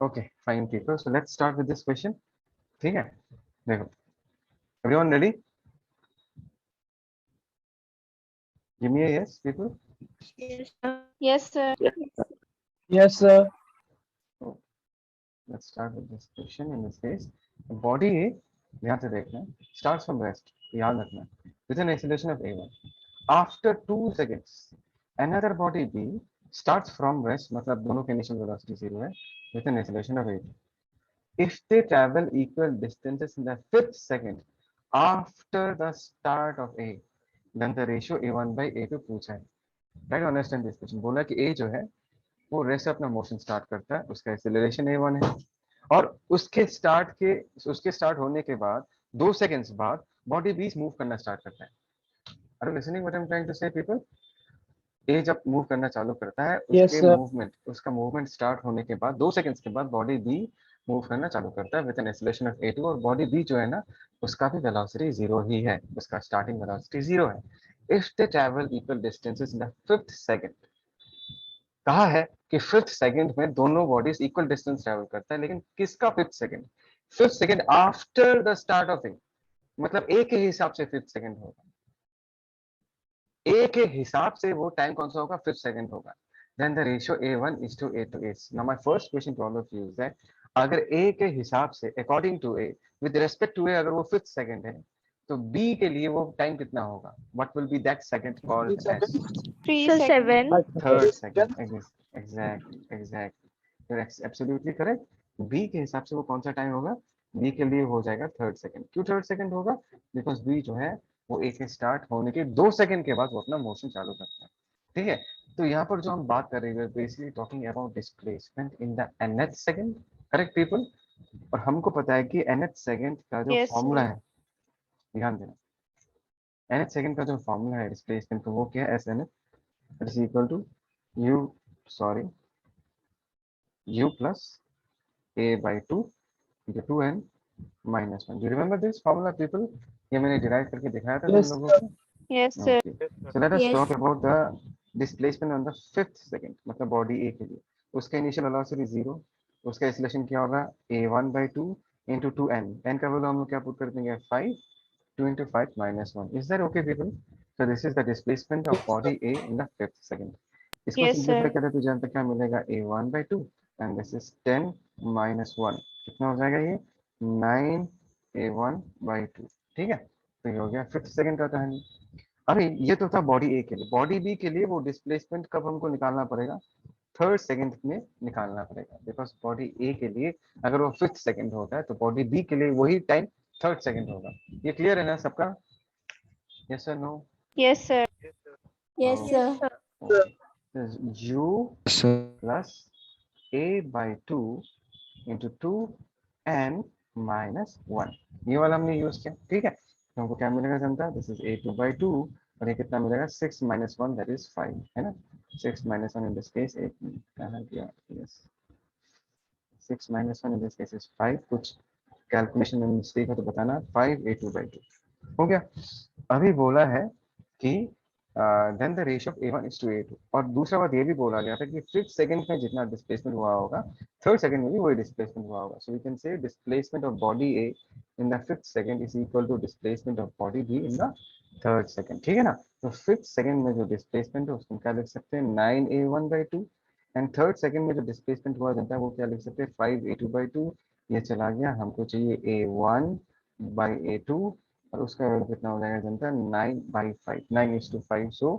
Okay fine people, so let's start with this question. ठीक है, देखो, everyone ready? Give me a yes people. Yes, sir. Yes, sir. So let's start with this question. In this case, body A, ध्यान से देखना, starts from rest, याद रखना, with an acceleration of a1. After 2 seconds, another body B starts from rest, मतलब दोनों के initial velocity 0 है, with an acceleration of a2. If they travel equal distances in the 5th second after the start of A, then the ratio a1 by a2 पूछा है। Try to understand this question. बोला कि A जो है वो rest से अपना motion start करता है, उसका एक्सेलरेशन a1 है, और उसके स्टार्ट होने के बाद 2 सेकंड्स बाद बॉडी बी मूव करना स्टार्ट करता है। Are you listening what I am trying to say people? ए जब मूव करना चालू करता है, Yes, sir. उसका मूवमेंट स्टार्ट होने के बाद 2 सेकंड्स के बाद बॉडी बी मूव करना चालू करता है with an acceleration of a2, और बॉडी बी जो है ना उसका भी वेलोसिटी 0 ही है, उसका स्टार्टिंग वेलोसिटी 0 है। If they travel equal distances in the 5th second, कहा है कि 5th सेकंड में दोनों बॉडीज इक्वल डिस्टेंस ट्रैवल करता है, लेकिन किसका 5th second? 5th second after the start of a, मतलब ए के हिसाब से 5th सेकंड होगा, ए के हिसाब से वो टाइम कौन सा होगा? 5th सेकंड होगा। Then the ratio a1 is to a2 is, now my first question to all of you is that अगर a के हिसाब से according to a, with respect to a, अगर वो 5th सेकंड है तो b के लिए वो टाइम कितना होगा? What will be that second called as 3 7. Third second? Exactly, you are absolutely correct. b के हिसाब से वो कौन सा टाइम होगा? b के लिए हो जाएगा थर्ड सेकंड। क्यों थर्ड सेकंड होगा? बिकॉज b जो है वो ए के स्टार्ट होने के 2 सेकंड के बाद वो अपना मोशन चालू करता है। ठीक है, तो यहाँ पर जो हम बात कर रहे हैं basically talking about displacement in the nth second, correct people? और हमको पता है कि nth सेकंड का जो Yes, फॉर्मूला sir. है, ध्यान देना, nth सेकंड का जो फॉर्मूला है डिस्प्लेसमेंट का, वो क्या है? SNF is equal to u plus a by 2 into 2n minus 1. Do you remember this formula people? ये मैंने डिराइव करके दिखाया था तुम Yes, लोगों sir. को। Yes, sir. Okay. So let us talk about the displacement on the 5th second, मतलब body ए के लिए उसका इनिशियल वेलोसिटी 0, उसका एक्सेलरेशन क्या होगा? a1 by 2 into 2n, n का वैल्यू हम लोग क्या पुट कर देंगे? 5, 2 into 5 minus 1. Is that okay people? So this is the displacement of body A in the 5th second. इसको Yes, सिंपलीफाई sir. करें तो जानते क्या मिलेगा? a1 by 2 and this is 10 minus 1, कितना हो जाएगा ये? 9 a1 by 2। ठीक है, तो ये हो गया 5th सेकंड का कहानी। अभी ये तो था बॉडी ए के लिए, बॉडी बी के लिए वो डिस्प्लेसमेंट कब हमको निकालना पड़ेगा? थर्ड सेकंड में निकालना पड़ेगा, बिकॉज बॉडी ए के लिए अगर वो 5th सेकंड होता है तो बॉडी बी के लिए वही टाइम थर्ड सेकंड होगा। ये क्लियर है ना सबका? Yes sir, no? Yes, sir. Yes, sir. u plus a by 2 into 2n minus 1, ये वाला हमने यूज किया। ठीक है, तो हमको क्या मिलेगा जनता? दिस इज a2 by 2, और ये कितना मिलेगा? 6 minus 1 that is 5, है ना? 6 minus 1 in this case 8, कहाँ गया? yes, 6 minus 1 in this case is 5, कुछ कैलकुलेशन में मिस्टेक है तो बताना। 5 a2 by 2 हो गया। अभी बोला है कि then the ratio of a1 is to a2, और दूसरा बात ये भी बोला गया था कि 5th सेकंड में जितना डिस्प्लेसमेंट हुआ होगा थर्ड सेकंड में भी वही डिस्प्लेसमेंट हुआ होगा। So we can say displacement of body A in the 5th second is equal to displacement of body B in the third second. ठीक है ना? तो 5th सेकंड में जो डिस्प्लेसमेंट है उसको क्या लिख सकते हैं? 9a1 by 2, and third second में जो डिस्प्लेसमेंट हुआ जाता है वो क्या लिख सकते हैं? 5a2 by 2। ये चला गया, हमको चाहिए a1 by a2, और उसका वैल्यू कितना हो जाएगा जनता? 9 by 5, 9:5। So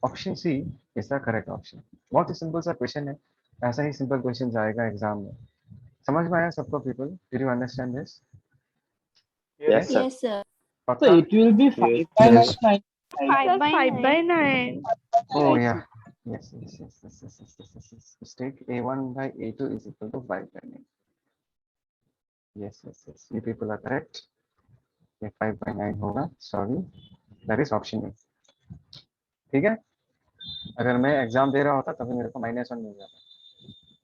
option C is the correct option. बहुत ही सिंपल सा क्वेश्चन है, ऐसा ही सिंपल क्वेश्चन जाएगा एग्जाम में। समझ में आया सबको people? Did you understand this? Yes, sir. Yes, sir. So पक्का? it will be 5 by Yes. 9. 5 by 9. Oh yeah. Yes. Mistake. a1 by a2 is equal to 5 by 9. Yes. You people are correct. ये 5 by 9 होगा, sorry, that is option A. ठीक है, अगर मैं exam दे रहा होता तभी मेरे को -1 मिल जाता,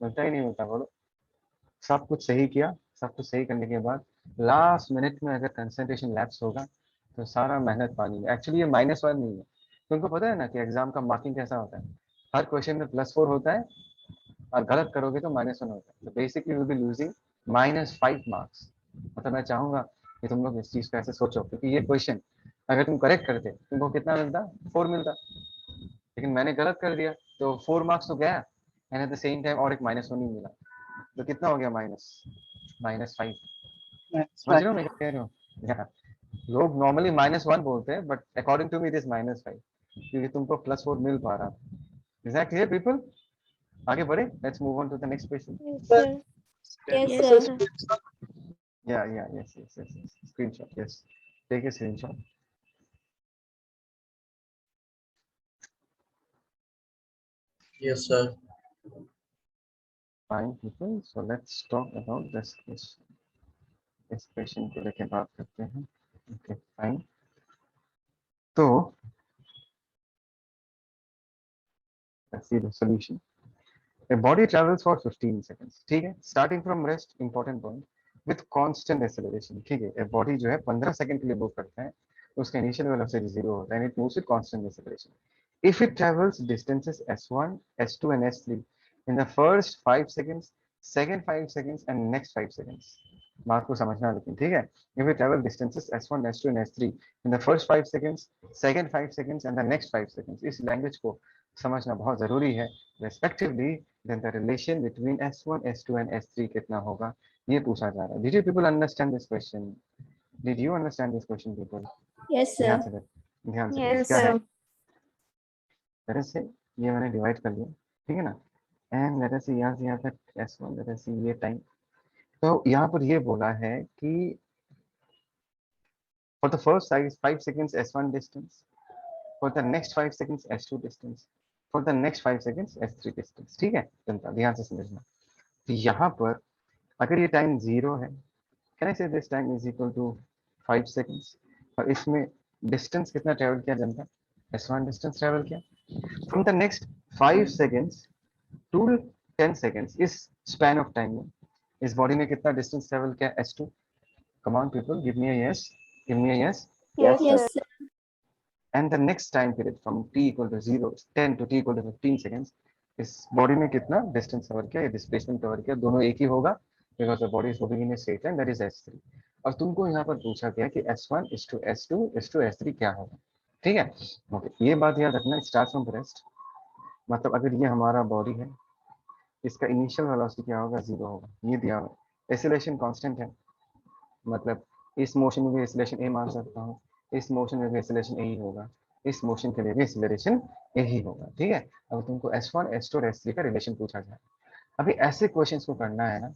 मिलता ही नहीं मिलता। बोलो, सब कुछ सही किया, सब कुछ सही करने के बाद लास्ट मिनट में अगर कंसंट्रेशन लैप्स होगा तो सारा मेहनत पानी में। एक्चुअली ये -1 नहीं है, तुमको पता है ना कि एग्जाम का मार्किंग कैसा होता है? हर क्वेश्चन में +4 होता है और गलत करोगे तो -1 होता है। तो basically will be losing -5 marks. मतलब मैं चाहूंगा कि तुम लोग इस चीज को ऐसे सोचो, क्योंकि ये क्वेश्चन अगर तुम करेक्ट करते तुमको कितना मिलता, 4 मिलता, लेकिन मैंने गलत कर दिया तो 4 मार्क्स तो गया, and at the same time और एक -1 ही मिला, तो कितना हो गया -5। समझ रहे हो मैं क्या कह रहा हूँ? Yeah. लोग नॉर्मली -1 बोलते हैं, but according to me it is -5, क्योंकि तुमको +4 मिल पा रहा। Is that clear people? आगे बढ़े, let's move on to the next question. Yes, sir. Yes, Yes, sir. sir. या yes yes yes, screenshot, yes, take a screenshot. Yes, sir. Fine people, so let's talk about this question. इस question को लेकर बात करते हैं। Okay fine. तो let's see the solution. A body travels for 15 seconds, ठीक है, starting from rest, important point, with constant acceleration, ठीक है। A body जो है 15 सेकंड के लिए मूव करता है, तो उसका इनिशियल वेलोसिटी 0 होता है, and it moves with constant acceleration. If it travels distances s1, s2 and s3 in the first 5 seconds, second 5 seconds and next 5 seconds, बात को समझना लेकिन, ठीक है। If it travel distances s1, s2 and s3 in the first 5 seconds, second 5 seconds and the next 5 seconds, इस language को समझना बहुत जरूरी है। Respectively, then the relation between S1, S2 and S3 कितना होगा, ये पूछा जा रहा है। Did you people understand this question? Did you understand this question people? Yes, ध्यान sir. से ध्यान से Yes, क्या है, sir. तरह से ये मैंने डिवाइड कर लिया, ठीक है ना। एंड लेट अस सी यहाँ से यहाँ तक S1, लेट अस सी ये टाइम। तो यहाँ पर ये बोला है कि for the first 5 seconds S1 distance, for the next 5 seconds S2 distance, for the next 5 seconds S3 distance, ठीक है जनता, ध्यान से समझना। तो यहाँ पर अगर ये टाइम 0 है, can I say this time is equal to 5 seconds, और इसमें डिस्टेंस कितना ट्रेवल किया जनता, S1 डिस्टेंस ट्रेवल किया। From the next 5 seconds to 10 seconds, इस स्पैन ऑफ टाइम में इस बॉडी ने कितना डिस्टेंस ट्रेवल किया, S2। Come on people, give me a yes, give me a yes. Yes, Yes, sir. sir. And the next time period from t equal to 0, 10 to t equal to 15 seconds, इस body में कितना distance cover किया या displacement cover किया, दोनों एक ही होगा, because the body is moving in a straight line, that is S3। और तुमको यहाँ पर पूछा गया कि S1 is to S2 is to S3 क्या होगा, ठीक है। ओके, ये बात याद रखना, स्टार्ट फ्रॉम रेस्ट, मतलब अगर ये हमारा बॉडी है, इसका इनिशियल वेलोसिटी क्या होगा, 0 होगा, ये दिया हुआ है। एक्सीलरेशन कांस्टेंट है, मतलब इस मोशन में भी एक्सीलरेशन ए मान सकता हूँ, इस मोशन में भी एक्सीलरेशन ए ही होगा, इस मोशन के लिए भी एक्सीलरेशन ए ही होगा, ठीक है। अब तुमको S1, S2 और S3 का रिलेशन पूछा जाए, अभी ऐसे क्वेश्चंस को करना है ना,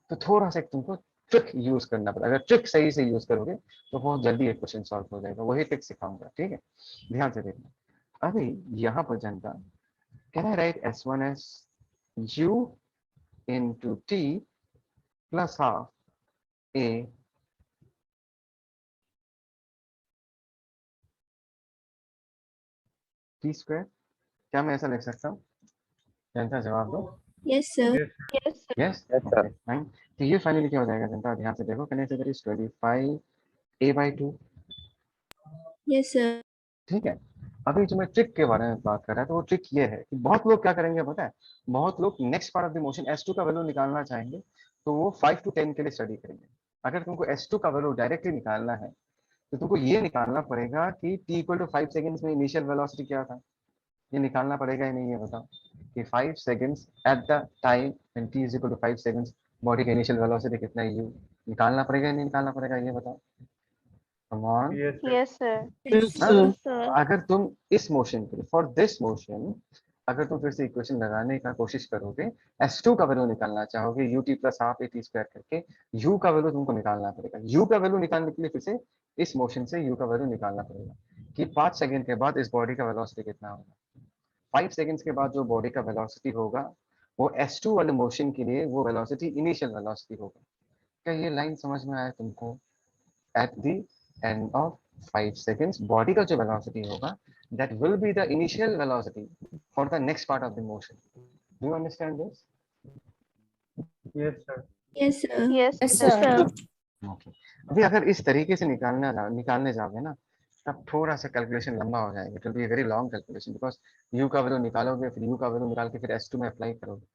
तो थोड़ा सा तुमको ट्रिक यूज करना पड़ेगा। अगर ट्रिक सही से यूज करोगे तो बहुत जल्दी एक क्वेश्चन सॉल्व हो जाएगा, वही ट्रिक सिखाऊंगा, ठीक है। ध्यान से देखना। अभी यहाँ पर जनता, can I right S1 as u into t plus half a t square, क्या मैं ऐसा लिख सकता हूँ जनता, जवाब दो। Yes, sir. Yes, sir. Yes, Yes, sir. Okay fine. तो ये फाइनली क्या हो जाएगा जनता, ध्यान से देखो, can I say that is 25 a/2, Yes, sir. ठीक है। अभी जो मैं ट्रिक के बारे में बात कर रहा था, वो ट्रिक ये है कि बहुत लोग क्या करेंगे पता है, बहुत लोग next part of the motion S2 का वैल्यू निकालना चाहेंगे, तो वो 5 to 10 के लिए स्टडी करेंगे। अगर तुमको S2 का वैल्यू डायरेक्टली निकालना है, तो तुमको ये निकालना पड़ेगा कि t इक्वल टू 5 सेकंड्स में इनिशियल वेलोसिटी क्या था, ये निकालना पड़ेगा या नहीं, ये बताओ। कि 5 seconds at the time when t is equal to 5 seconds, body का इनिशियल वेलोसिटी कितना है, u, निकालना पड़ेगा या नहीं निकालना पड़ेगा, ये बताओ। Come on. Yes, sir. Yes, हाँ, sir. Sir. अगर तुम इस मोशन के लिए, फॉर दिस मोशन, अगर तुम फिर से इक्वेशन लगाने का कोशिश करोगे, S2 का वैल्यू निकालना चाहोगे, ut plus half a t square करके, u का वैल्यू तुमको निकालना पड़ेगा। u का वैल्यू निकालने के लिए फिर से इस मोशन से u का वैल्यू निकालना पड़ेगा कि 5 सेकंड के बाद इस बॉडी का वेलोसिटी कितना होगा। 5 सेकंड्स के बाद जो बॉडी का वेलोसिटी होगा, वो S2 वाले मोशन के लिए वो वेलोसिटी इनिशियल वेलोसिटी होगा। क्या ये लाइन समझ में आया तुमको? at the end of 5 seconds, body का जो velocity होगा, that will be the initial velocity for the next part of the motion. Do you understand this? Yes, sir. Yes, sir. Yes, Yes, sir. sir. Okay. अभी अगर इस तरीके से निकालने जाओगे ना, तब थोड़ा सा कैलकुलेशन लंबा हो जाएगा, it will be very long calculation, because u का वैल्यू निकालोगे, फिर u का वैल्यू निकाल के फिर S2 में अप्लाई करोगे,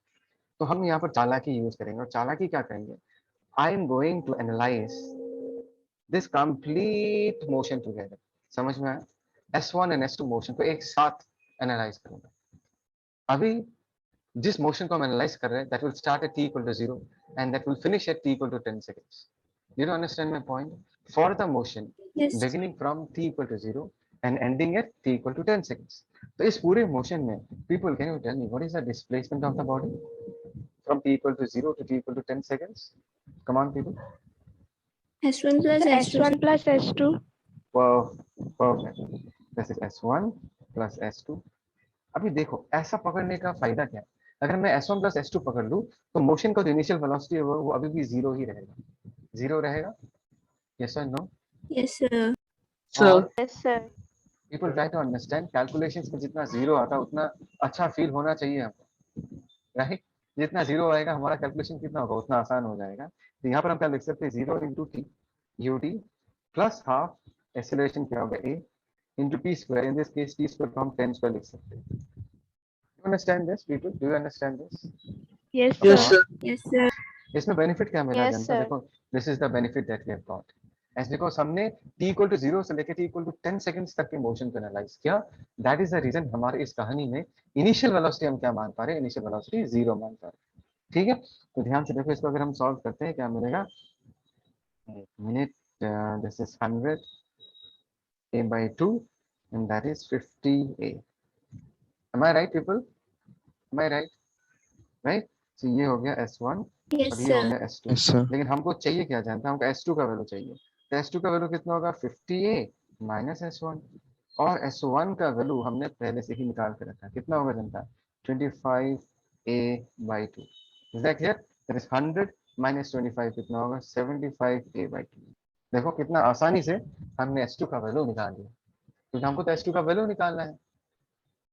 तो हम यहाँ पर चालाकी यूज करेंगे, और चालाकी क्या करेंगे, I am going to analyse this complete motion together. समझ में आया? S1 एंड S2 मोशन को एक साथ एनालाइज करूंगा। अभी जिस मोशन को हम एनालाइज कर रहे हैं, that will start at t equal to 0 and that will finish at t equal to 10 seconds. You don't understand my point? For the motion Yes. beginning from t equal to 0 and ending at t equal to 10 seconds. तो इस पूरे motion में people can you tell me what is the displacement of the body from t equal to 0 to t equal to 10 seconds? Come on people. S1 plus S2. S1 plus S2. Perfect. This is S1 plus S2. अभी देखो ऐसा पकड़ने का फायदा क्या है, अगर मैं S1 plus S2 पकड़ लूं तो मोशन का जो इनिशियल वेलोसिटी है वो अभी भी जीरो ही रहेगा, जीरो रहेगा। यस और नो? Yes, sir. और Yes, sir. People try to understand, calculations में जितना जीरो आता है उतना अच्छा फील होना चाहिए हमको, राइट? जितना जीरो आएगा हमारा कैलकुलेशन कितना होगा उतना आसान हो जाएगा। तो यहाँ पर हम क्या लिख सकते हैं, zero into t u t plus half acceleration क्या होगा a into t square, in this case t square को हम 10 स्क्वायर लिख सकते हैं। You understand this people? Do you understand this? Yes, Yes, sir. sir. Yes, sir. इसमें benefit क्या मिला Yes, जनता, sir. देखो this is the benefit that we have got as because हमने t इक्वल टू 0 से लेकर t इक्वल टू 10 सेकंड्स तक के मोशन को एनालाइज किया। दैट इज द रीजन हमारे इस कहानी में इनिशियल वेलोसिटी हम क्या मान पा रहे हैं, इनिशियल वेलोसिटी जीरो मान पा रहे हैं। ठीक है, तो ध्यान से देखो, इसको अगर हम सॉल्व करते हैं क्या मिलेगा, एक minute, this is 100 a by 2 and that is 50a. Am I right people? Am I right? Right? So ये हो गया S1 Yes, और ये हो sir. गया S2। लेकिन हमको चाहिए क्या जानते हैं, हमको S2 का वैल्यू चाहिए। तो S2 का वैल्यू कितना होगा, 50a माइनस S1, और S1 का वैल्यू हमने पहले से ही निकाल के रखा है, कितना होगा जनता, 25a by 2। Is that clear? That is 100 minus 25 कितना होगा, 75a by 2। देखो कितना आसानी से हमने S2 का वैल्यू निकाल दिया, क्योंकि हमको तो S2 का वैल्यू निकालना है।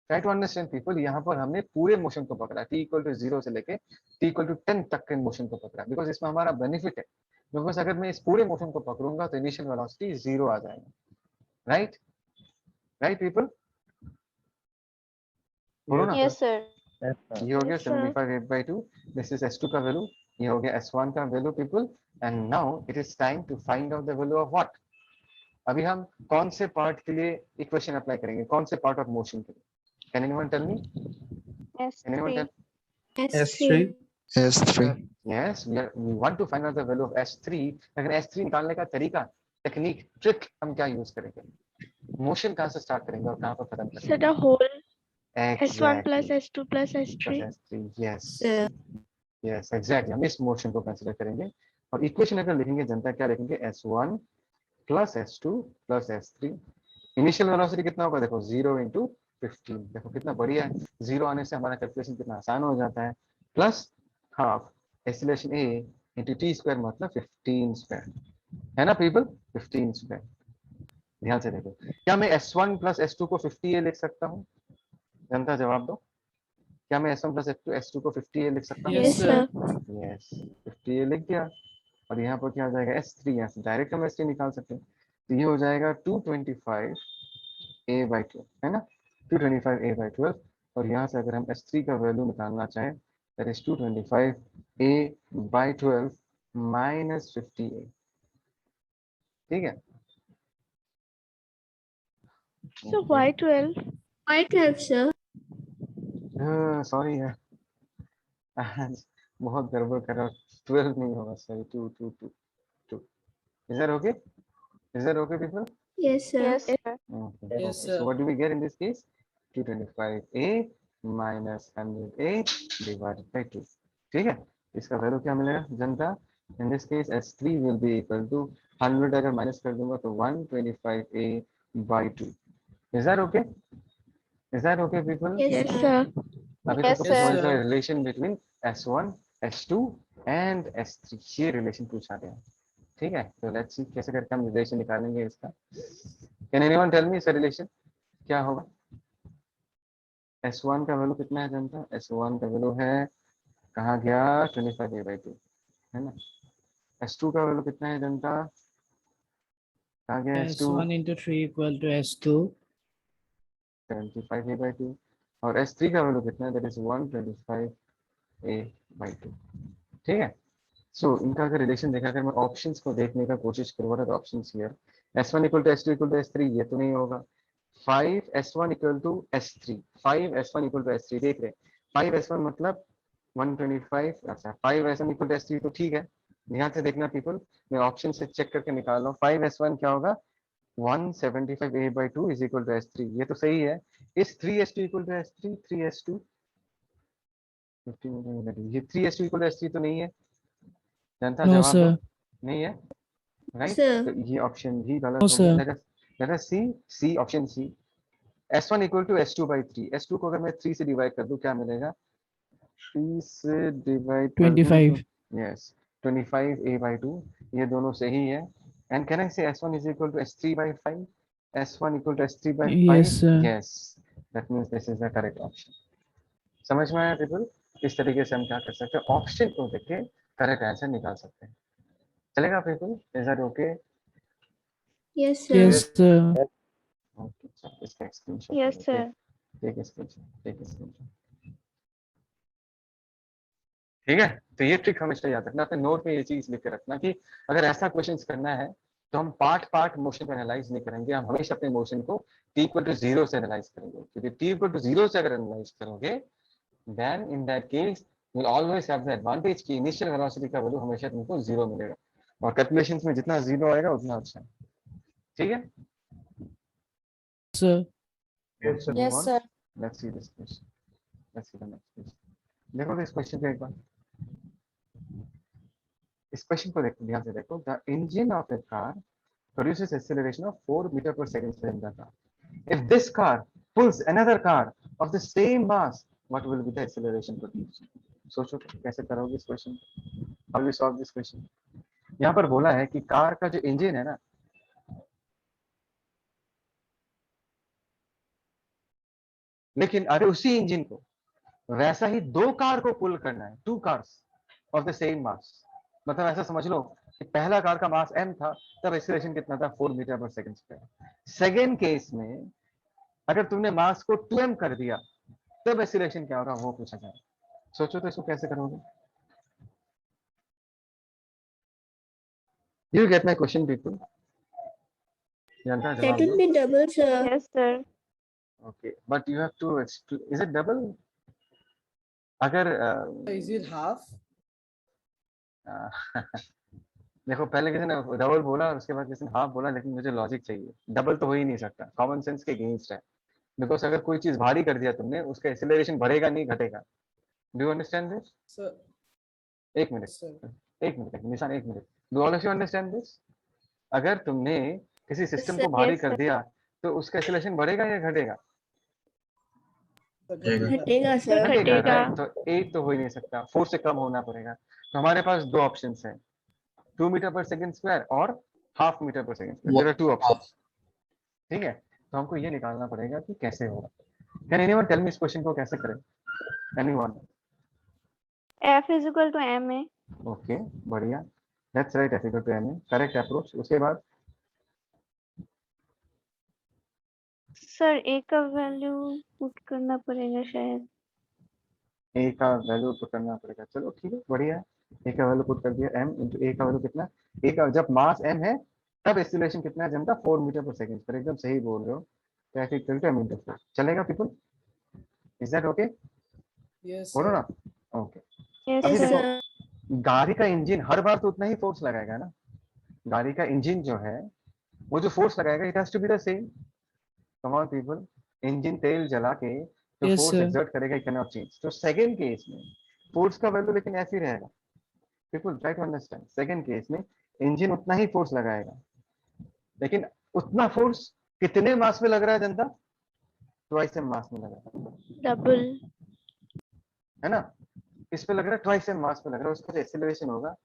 ट्राई टू अंडरस्टैंड पीपल, यहाँ पर हमने पूरे मोशन को पकड़ा, t इक्वल टू 0 से लेके t इक्वल टू 10 तक के मोशन को पकड़ा, बिकॉज इसमें हमारा बेनिफिट है। बिकॉज अगर मैं इस पूरे मोशन को पकड़ूंगा तो इनिशियल वेलोसिटी जीरो आ जाएगा, राइट? राइट पीपल, बोलो ना। Yes, sir. Yes, sir. ये हो गया Yes, sir. 75/8/2, this is S2 का वैल्यू, ये हो गया S1 का value people. And now it is time to find out the value of what. अभी हम कौन से पार्ट के लिए इक्वेशन अप्लाई करेंगे, कौन से पार्ट ऑफ मोशन के लिए? Can anyone tell me? Can anyone tell? S3. S3. S3. Yes, we want to find out the value of S3। लेकिन S3 निकालने का तरीका, टेक्निक, ट्रिक हम क्या यूज करेंगे, मोशन कहाँ से स्टार्ट करेंगे और कहाँ पर खत्म So करेंगे? the whole S1 Exactly. plus S2 plus Plus S3. S3, yes, Sir. yes, exactly। हम इस मोशन को कंसिडर करेंगे, और इक्वेशन अगर लिखेंगे जनता क्या लिखेंगे, S1 plus S2 plus S3। Initial velocity कितना होगा, देखो 0 इंटू 15, देखो कितना बढ़िया है, जीरो आने से हमारा कैलकुलेशन कितना आसान हो जाता है, plus half acceleration a into t square मतलब 15 स्क्वायर, है ना पीपल, 15 स्क्वायर। ध्यान से देखो, क्या मैं S1 प्लस S2 को 50a लिख सकता हूँ? जनता जवाब दो, क्या मैं S1 प्लस S2 को 50a लिख सकता हूँ? Yes, sir. यस, 50a लिख दिया, और यहाँ पर क्या हो जाएगा, S3, यहाँ से डायरेक्ट हम S3 निकाल सकते हैं, तो ये हो जाएगा 225a by 12, है ना, 225a by 12। और यहाँ से अगर हम S3 का वैल्यू निकालना चाहें, that is 225a by 12 minus 50a। ठीक है, So why 12? Why 12, sir? Sorry यार, आज बहुत गड़बड़ कर रहा हूँ, 12 नहीं होगा, sorry, 2 2 2 2। Is that okay? Is that okay people? Yes, sir. Yes, sir. Okay. Yes, So what do we get in this case? 225a minus 100a divided by 2। ठीक है, इसका वैल्यू क्या मिलेगा जनता? In this case S3 will be equal to 100, अगर minus कर दूंगा तो 125a by 2। Is that okay? Is that okay people? Yes, Yes, sir. sir. अभी Yes, तक sir. what is the relation between S1, S2 and S3, ये relation पूछा गया। ठीक है, तो लेट्स सी कैसे करके हम रिलेशन निकालेंगे इसका। कैन एनीवन टेल मी इसका रिलेशन क्या होगा? S1 का वैल्यू कितना है जनता? S1 का वैल्यू है, कहाँ गया, 25a by 2, है ना। S2 का वैल्यू कितना है जनता? कहाँ गया S2? S1 into 3 equal to S2. 75a by 2। और S3 का वैल्यू कितना है? That is 125a a/2। ठीक है, सो इनका अगर रिलेशन देखा, अगर मैं ऑप्शंस को देखने का कोशिश करूँगा तो options here s1 equal to s2 equal to s3, ये तो नहीं होगा। 5s1 equal to s3, 5s1 equal to s3 देख रहे हैं, 5s1 मतलब 125, अच्छा 5s1 इक्वल टू s3 तो ठीक है। ध्यान से देखना पीपल, मैं ऑप्शन से चेक करके निकाल रहा हूँ। 5s1 क्या होगा, 175 a/2 is equal to s3, ये तो सही है। इस 3s2 equal to s3, 3s2 ये 3s2 इक्वल टू s3 तो नहीं है, जनता No, जवाब दो। sir. नहीं है, राइट, Sir. तो ये ऑप्शन भी गलत No, हो गया। sir. Let us see option C, s1 equal to s2 by 3, s2 को अगर मैं 3 से डिवाइड कर दूं क्या मिलेगा, 3 से डिवाइड कर दूं तो 25. यस 25 a/2, ये दोनों सही है। And can I say s1 is equal to s3 by 5, s1 equal to s3 by 5, Yes, sir. Yes that means this is the correct option. समझ में आया पीपल, इस तरीके से हम क्या कर सकते हैं, ऑप्शन को देख के करेक्ट आंसर निकाल सकते हैं। चलेगा people, is that okay? Yes, sir. Yes, sir. Okay, चलो इसका screenshot Yes, sir. Take screenshot. ठीक है, तो ये ट्रिक हमेशा याद रखना, अपने नोट में ये चीज लिख के रखना कि अगर ऐसा क्वेश्चंस करना है तो हम पार्ट मोशन को एनालाइज नहीं करेंगे, हम हमेशा अपने मोशन को t इक्वल टू 0 से एनालाइज करेंगे, क्योंकि t इक्वल टू 0 से अगर एनालाइज करोगे then in that case you will always have the advantage कि इनिशियल वेलोसिटी का वैल्यू हमेशा तुमको 0 मिलेगा, और कैलकुलेशंस में जितना 0 आएगा उतना अच्छा है। ठीक है, Sir. Yes, sir. Let's see this question, let's see the next question. देखो इस क्वेश्चन को एक बार, इस क्वेश्चन को देखो, ध्यान से देखो। The engine of A car produces acceleration of 4 meter per second in the car. If this car pulls another car of the same mass, what will be the acceleration produced? सोचो कैसे करोगे इस question, how you solve this question. यहाँ पर बोला है कि car का जो इंजन है ना, लेकिन अरे उसी इंजन को वैसा ही दो कार को पुल करना है, 2 cars of the same mass. मतलब ऐसा समझ लो कि पहला कार का मास m था, तब एक्सीलरेशन कितना था, 4 मीटर पर सेकंड स्क्वायर। सेकेंड केस में अगर तुमने मास को 2m कर दिया तब एक्सीलरेशन क्या होगा, वो पूछा जाए। सोचो तो इसको कैसे करोगे। You get my question people, जानता That जवाब will दो। be double, sir. Yes, sir. Okay, but you have to, is it double? अगर Is it half? देखो पहले किसी ने डबल बोला और उसके बाद किसी ने हाफ बोला, लेकिन मुझे लॉजिक चाहिए, डबल तो हो ही नहीं सकता, कॉमन सेंस के अगेंस्ट है। बिकॉज अगर कोई चीज भारी कर दिया तुमने, उसका एक्सीलरेशन बढ़ेगा नहीं घटेगा। Do you understand this? Sir. एक मिनट, एक मिनट निशान, एक minute. Do all of you understand this? अगर तुमने किसी सिस्टम को भारी Yes, कर sir. दिया तो उसका एक्सीलरेशन बढ़ेगा या घटेगा? घटेगा, sir. घटेगा, घटेगा। राइट। तो एक तो हो ही नहीं सकता, 4 से कम होना पड़ेगा। तो हमारे पास दो ऑप्शन है, 2 मीटर पर सेकंड स्क्वायर और हाफ मीटर पर second square. There are 2 options. ठीक है, तो हमको ये निकालना पड़ेगा कि कैसे होगा। कैन एनीवन टेल मी इस क्वेश्चन को कैसे करें? Anyone? F is equal to ma. Okay, बढ़िया, let's write f equal to m a, correct approach. उसके बाद Sir, A का वैल्यू पुट करना पड़ेगा शायद। ए का वैल्यू पुट करना पड़ेगा, चलो ठीक है, बढ़िया। ए का वैल्यू पुट कर दिया, m इंटू ए का वैल्यू कितना, ए का जब मास m है तब एक्सीलरेशन कितना है जनता, 4 मीटर पर सेकंड पर, एकदम सही बोल रहे हो। तो F equal to m into 4 चलेगा people, is that okay? Yes, बोलो sir. ना, ओके। Yes, अभी Yes, देखो, sir. गाड़ी का इंजन हर बार तो उतना ही फोर्स लगाएगा ना, गाड़ी का इंजन जो है वो जो फोर्स लगाएगा it has to be the same. Come on people, engine तेल जला के जो Yes, फोर्स sir. एक्सर्ट करेगा इट कैन नॉट चेंज। तो सेकंड केस में फोर्स का वैल्यू लेकिन ऐसे ही रहेगा। People try to understand, second case में इंजन उतना ही फोर्स लगाएगा, लेकिन उतना फोर्स कितने मास में लग रहा है जनता, ट्वाइस एम मास में लग रहा double. है ना, इस पे लग रहा है ट्वाइस एम मास में लग रहा है। उसका जो एक्सीलरेशन होगा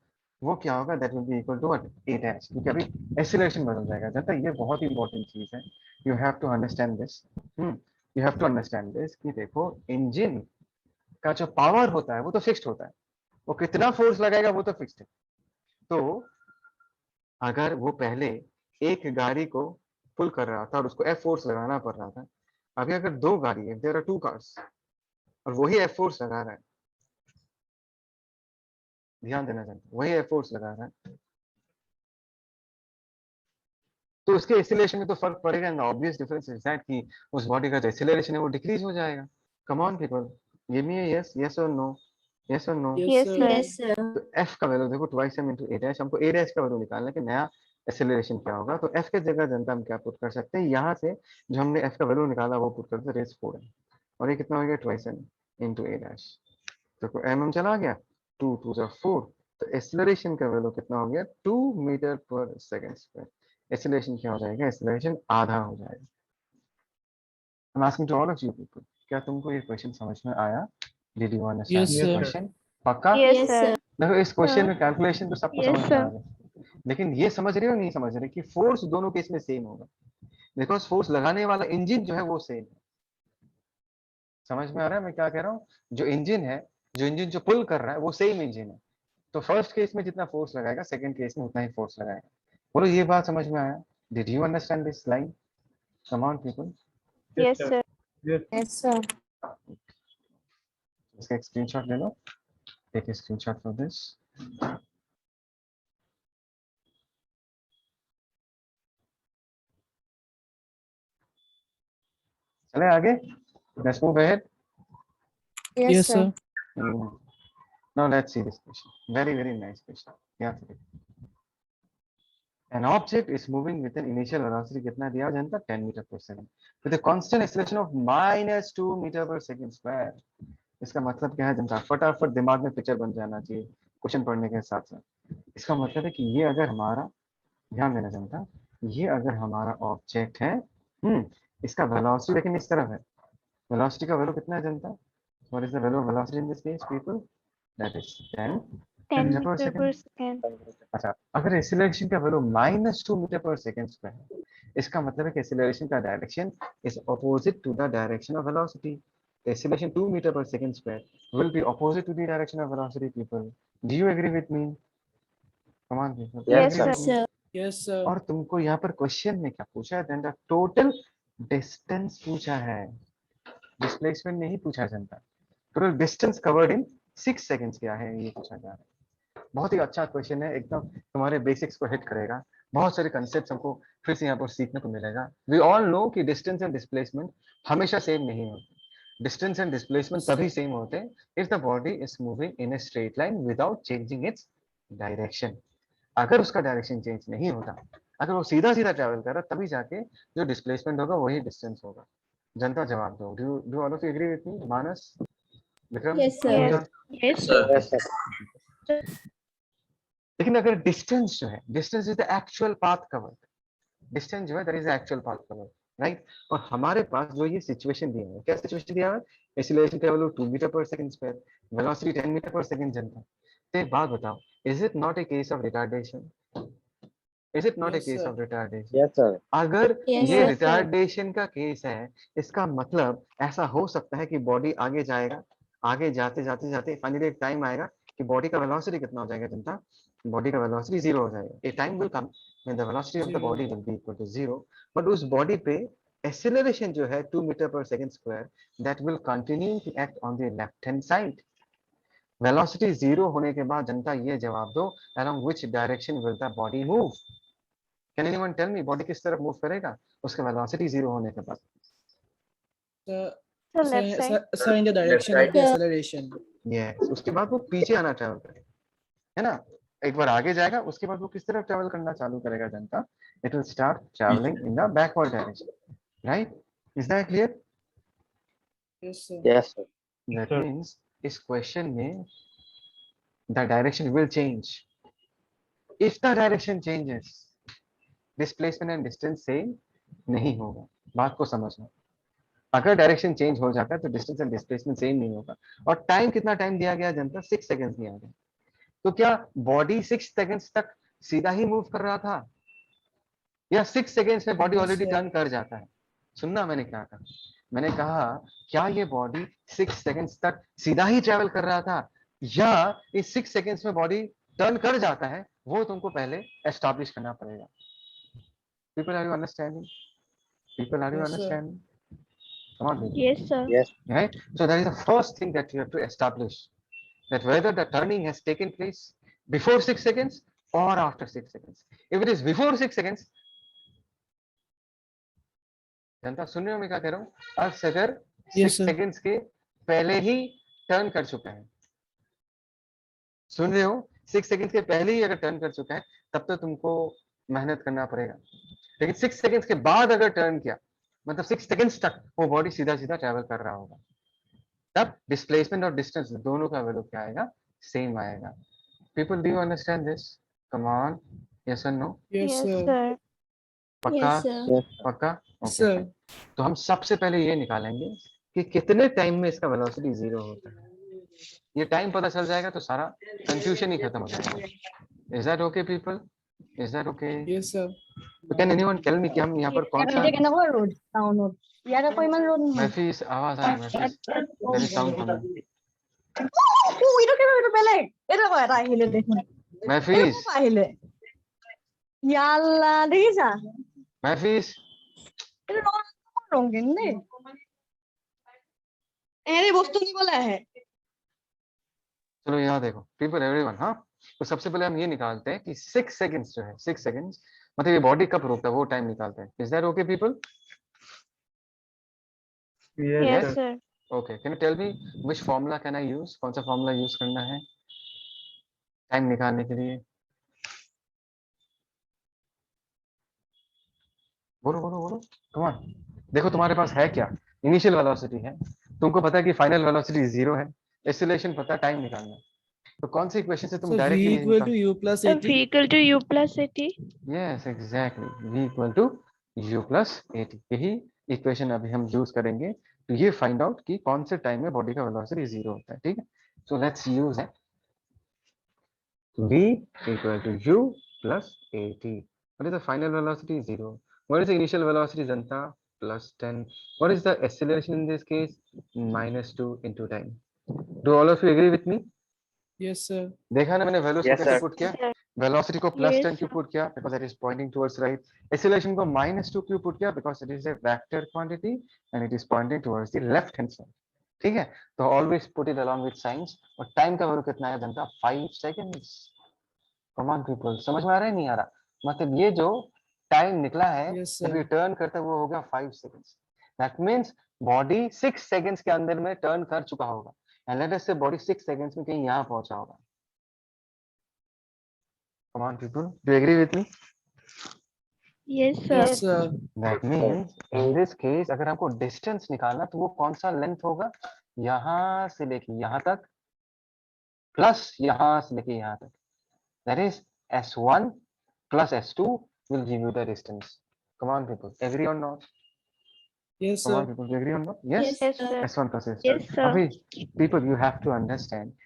वो क्या होगा, that will be equal to what, 8h, क्योंकि अभी एक्सीलरेशन बदल जाएगा जनता। ये बहुत ही इंपॉर्टेंट चीज है, you have to understand this. You have to understand this कि देखो इंजन का जो पावर होता है वो तो फिक्स्ड होता है, वो कितना फोर्स लगाएगा वो तो फिक्स्ड है। तो अगर वो पहले एक गाड़ी को पुल कर रहा था और उसको एफ फोर्स लगाना पड़ रहा था, अभी अगर दो गाड़ी है, देयर आर 2 कार्स, और वही एफ फोर्स लगा रहा है, ध्यान देना चाहते हैं, वही फोर्स लगा रहा है, तो उसके एक्सीलरेशन में तो फर्क पड़ेगा ना। ऑब्वियस डिफरेंस इज दैट कि उस बॉडी का जो एक्सीलरेशन है वो डिक्रीज हो जाएगा। Come on people, give me yes, yes और नो, यस और no. Yes, Yes, sir. sir. Yes, sir. तो एफ का वैल्यू देखो, twice M into A dash, हमको ए डैश का वैल्यू निकालना है कि नया एक्सेलरेशन क्या होगा। तो एफ के जगह जनता हम क्या पुट कर सकते हैं, यहाँ से जो हमने एफ का वैल्यू निकाला वो पुट करते रेस 4 है, और ये कितना हो गया, twice M into A dash. देखो एम चला गया, 2 2 जा 4, तो एक्सेलरेशन का वैल्यू कितना हो गया, 2 मीटर पर सेकंड स्क्वायर। एक्सेलरेशन क्या हो जाएगा, एक्सेलरेशन आधा हो जाएगा। I'm asking to all of you people, क्या तुमको ये क्वेश्चन समझ में आया? Did you understand Yes, this sir. question? पक्का? Yes, Yes, sir. sir. देखो इस क्वेश्चन में कैलकुलेशन तो सबको Yes, समझ में sir. आ गया, लेकिन ये समझ रहे हो नहीं समझ रहे कि फोर्स दोनों केस में सेम होगा, बिकॉज फोर्स लगाने वाला इंजन जो है वो सेम है। समझ में आ रहा है मैं क्या कह रहा हूँ? जो इंजन है, जो इंजन जो पुल कर रहा है वो सेम इंजन है, तो फर्स्ट केस में जितना फोर्स लगाएगा सेकंड केस में उतना ही फोर्स लगाएगा। बोलो ये बात समझ में आया? Did you understand this line? Come on people, Yes, sir. Yes, sir. इसका एक स्क्रीनशॉट ले लो, take a screenshot for this. चले आगे, let's move ahead. Yes, Yes, sir. sir. Now let's see this question. Very, very nice question. Yeah. An object is moving with an initial velocity कितना दिया जनता, 10 metre पर second, with a constant acceleration of -2 metre पर second square. इसका मतलब क्या है जनता, फटाफट दिमाग में पिक्चर बन जाना चाहिए क्वेश्चन पढ़ने के साथ साथ। इसका मतलब है कि ये अगर हमारा, ध्यान देना जनता, ये अगर हमारा ऑब्जेक्ट है, इसका वेलोसिटी लेकिन इस तरफ है, वेलोसिटी का वैल्यू कितना है जनता, what is the value of velocity in this case people, that is 10 10 metre per meter second. per second. अच्छा, अगर एक्सीलरेशन का वैल्यू -2 मीटर पर सेकंड स्क्वायर है, इसका मतलब है कि एक्सीलरेशन का direction is opposite to the direction of velocity. Acceleration 2 metre पर second square will be opposite to the direction of velocity people. Do you agree with me? Come on people, Yes, Yes, sir. Yes, sir. और तुमको यहाँ पर question में क्या पूछा है जनता, total distance पूछा है, डिस्प्लेसमेंट नहीं पूछा जनता। Total distance covered in 6 seconds क्या है ये पूछा जा रहा है। बहुत ही अच्छा क्वेश्चन है, एकदम तुम्हारे बेसिक्स को हिट करेगा, बहुत सारे कंसेप्ट हमको फिर से यहाँ पर सीखने को मिलेगा। वी ऑल नो कि डिस्टेंस एंड डिस्प्लेसमेंट हमेशा सेम नहीं होते। डिस्टेंस एंड डिस्प्लेसमेंट तभी सेम होते हैं if the body is moving in a straight line without changing its direction. अगर उसका डायरेक्शन चेंज नहीं होता, अगर वो सीधा सीधा ट्रेवल कर रहा, तभी जाके जो डिस्प्लेसमेंट होगा वही डिस्टेंस होगा। जनता जवाब दो, do all of you agree with me? Manas, Vikram, Yes, sir. Yes. Yes, sir. लेकिन अगर डिस्टेंस जो है, distance is the actual path covered, distance जो है that is the actual path covered, right. और हमारे पास जो ये सिचुएशन दिया है, क्या सिचुएशन दिया है, एक्सीलरेशन का वैल्यू 2 मीटर पर सेकंड स्क्वायर, वेलोसिटी 10 मीटर पर सेकंड जनता। तो एक बात बताओ, is it not a case of retardation? Is it not a Yes, case sir. Of retardation? Yes, sir. अगर Yes, ये sir. रिटार्डेशन का केस है, इसका मतलब ऐसा हो सकता है कि बॉडी आगे जाएगा, आगे जाते जाते जाते फाइनली एक टाइम आएगा कि बॉडी का वेलोसिटी कितना हो जाएगा जनता, बॉडी का वेलोसिटी 0 हो जाएगा। A time will come when the velocity of the Zero. Body will be equal to 0, but उस बॉडी पे एक्सीलरेशन जो है 2 मीटर पर second square, that will continue to act on the left hand side. Velocity 0 होने के बाद जनता ये जवाब दो, along which direction will the body move? Can anyone tell me, body किस तरफ मूव करेगा उसका वेलोसिटी 0 होने के बाद? Sir, So sir, left side. sir, in the direction of the acceleration. Yes, उसके बाद वो पीछे आना ट्रैवल करेगा, है ना। एक बार आगे जाएगा, उसके बाद वो किस तरफ ट्रैवल करना चालू करेगा जनता, it will start travelling in the backward direction, right. Is that clear? Yes, sir. Yes, sir. That means इस क्वेश्चन में the direction will change. If the direction changes, displacement and distance same नहीं होगा। बात को समझना, अगर direction change हो जाता है तो डिस्टेंस एंड डिस्प्लेसमेंट सेम नहीं होगा। और टाइम कितना टाइम दिया गया जनता, 6 सेकंड्स दिया गया। तो क्या बॉडी 6 सेकंड्स तक सीधा ही मूव कर रहा था, या 6 सेकंड्स में body Yes, already sir. Turn कर जाता है? सुनना मैंने क्या कहा, मैंने कहा क्या ये बॉडी 6 सेकंड्स तक सीधा ही ट्रेवल कर रहा था, या इस 6 सेकंड्स में बॉडी टर्न कर जाता है, वो तुमको पहले एस्टैब्लिश करना पड़ेगा। People are you understanding? People are you Yes, sir. Understanding? Come on, baby. Yes, sir. Yes. Right? So that is the first thing that you have to establish. that whether the turning has taken place before 6 seconds or after 6 seconds. If it is before 6 seconds, जनता सुन रहे हो मैं क्या कह रहा हूँ? अब अगर 6 Yes, sir. seconds के पहले ही टर्न कर चुका है, सुन रहे हो? 6 seconds के पहले ही अगर टर्न कर चुका है, तब तो तुमको मेहनत करना पड़ेगा. लेकिन 6 seconds के बाद अगर टर्न किया, मतलब 6 seconds तक वो बॉडी सीधा सीधा ट्रेवल कर रहा होगा, तब डिस्प्लेसमेंट और डिस्टेंस दोनों का वैल्यू क्या आएगा? सेम आएगा. People, do you understand this? Come on, yes और no? Yes, Yes, sir. sir. पक्का? Yes, sir. पक्का? Yes, okay. sir. तो हम सबसे पहले ये निकालेंगे कि कितने टाइम में इसका वेलोसिटी जीरो होता है. ये टाइम पता चल जाएगा तो सारा कंफ्यूजन ही खत्म हो जाएगा. Is that okay people? Is that okay? Yes, sir. Can anyone tell me कि हम यहाँ पर कौन सा रोड टाउन ইয়াৰ আকৌ ইমান ৰ'দ নহয় महफिज आवाज आ रहा है? महफिज देयर इज साउंड कमिंग. এইটো বেলেগ এইটো আকৌ এটা আহিলে দেখোন महफिज আহিলে ইয়াল্লা দেখিছা महफिज এইটো ৰঙীন দেই এনে বস্তু নিবলৈ আহে चलो यहाँ देखो पीपल एवरीवन. हाँ, तो सबसे पहले हम ये निकालते हैं कि 6 सेकंड्स जो है 6 सेकंड्स मतलब ये बॉडी कब रुकता है वो टाइम निकालते हैं. Is that okay people? Yes, sir. Okay. Can you tell me which formula can I use? कौन सा फार्मूला यूज करना है टाइम निकालने के लिए? बोलो बोलो बोलो. Come on. देखो तुम्हारे पास है क्या? इनिशियल वेलोसिटी है, तुमको पता है कि फाइनल वेलोसिटी जीरो है, एक्सीलरेशन पता है, टाइम निकालना है. तो कौन सी इक्वेशन से तुम So V directly equal to U plus So 80. V equal to U plus 80. Yes exactly, v equal to u plus 80. यही इक्वेशन अभी हम यूज करेंगे तो ये फाइंड आउट कि कौन से टाइम में बॉडी का वेलोसिटी जीरो होता है. ठीक है, so let's use it. v equal to u plus 80. What is the final velocity? Zero. What is the initial velocity जनता? Plus 10. What is the acceleration in this case? -2 into time. Do all of you agree with me? Yes, sir. देखा ना मैंने values को कैसे put किया? Yes, sir. Velocity को plus Yes, 10 क्यों put किया? Because it is pointing towards right. Acceleration को -2 क्यों पुट किया? Because it is a vector quantity and it is pointing towards the left hand side. ठीक है, तो always put it along with science. और time का value कितना है जनता? 5 सेकंड्स. कम ऑन पीपल, समझ में आ रहा है नहीं आ रहा? मतलब ये जो टाइम निकला है Yes, जब sir. ये टर्न करता है वो हो गया 5 seconds. That means body 6 seconds के अंदर में टर्न कर चुका होगा. एंड लेट अस से बॉडी 6 सेकंड्स में कहीं यहाँ पहुंचा होगा. Come on, people. Do you agree with me? Yes, sir. Yes, sir. That means in this case, अगर हमको distance निकालना तो वो कौन सा लेंथ होगा? यहाँ से लेके यहाँ तक प्लस यहाँ से लेके यहाँ तक. That is S1 plus S2 will give you the distance. Come on, people. Agree or not? Yes, Come on, sir. people. Do you agree or not? Yes. Yes, sir. S1 plus S2. Yes, sir. अभी people, you have to understand.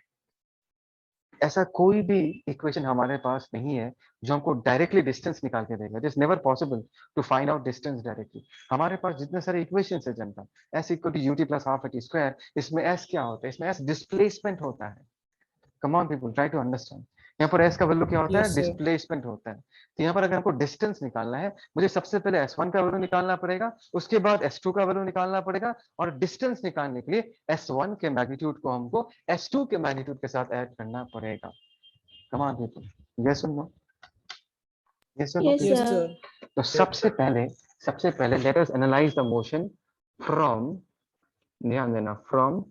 ऐसा कोई भी equation हमारे पास नहीं है जो हमको directly distance निकाल के देगा. It is never possible to find out distance directly. हमारे पास जितने सारे इक्वेशंस है जनता, s equal to ut plus half at square, इसमें s क्या होता है? इसमें s डिस्प्लेसमेंट होता है. Come on people, try to understand. यहाँ पर s का वैल्यू क्या होता है? Yes, sir. डिस्प्लेसमेंट होता है. तो यहाँ पर अगर हमको डिस्टेंस निकालना है, मुझे सबसे पहले s1 का वैल्यू निकालना पड़ेगा, उसके बाद s2 का वैल्यू निकालना पड़ेगा, और डिस्टेंस निकालने के लिए s1 के मैग्नीट्यूड को हमको s2 के मैग्नीट्यूड के साथ ऐड करना पड़ेगा. Come on, people. Yes or no? Yes or no? Yes, Yes, sir. sir. तो सबसे पहले let us analyze the motion from, ध्यान देना, from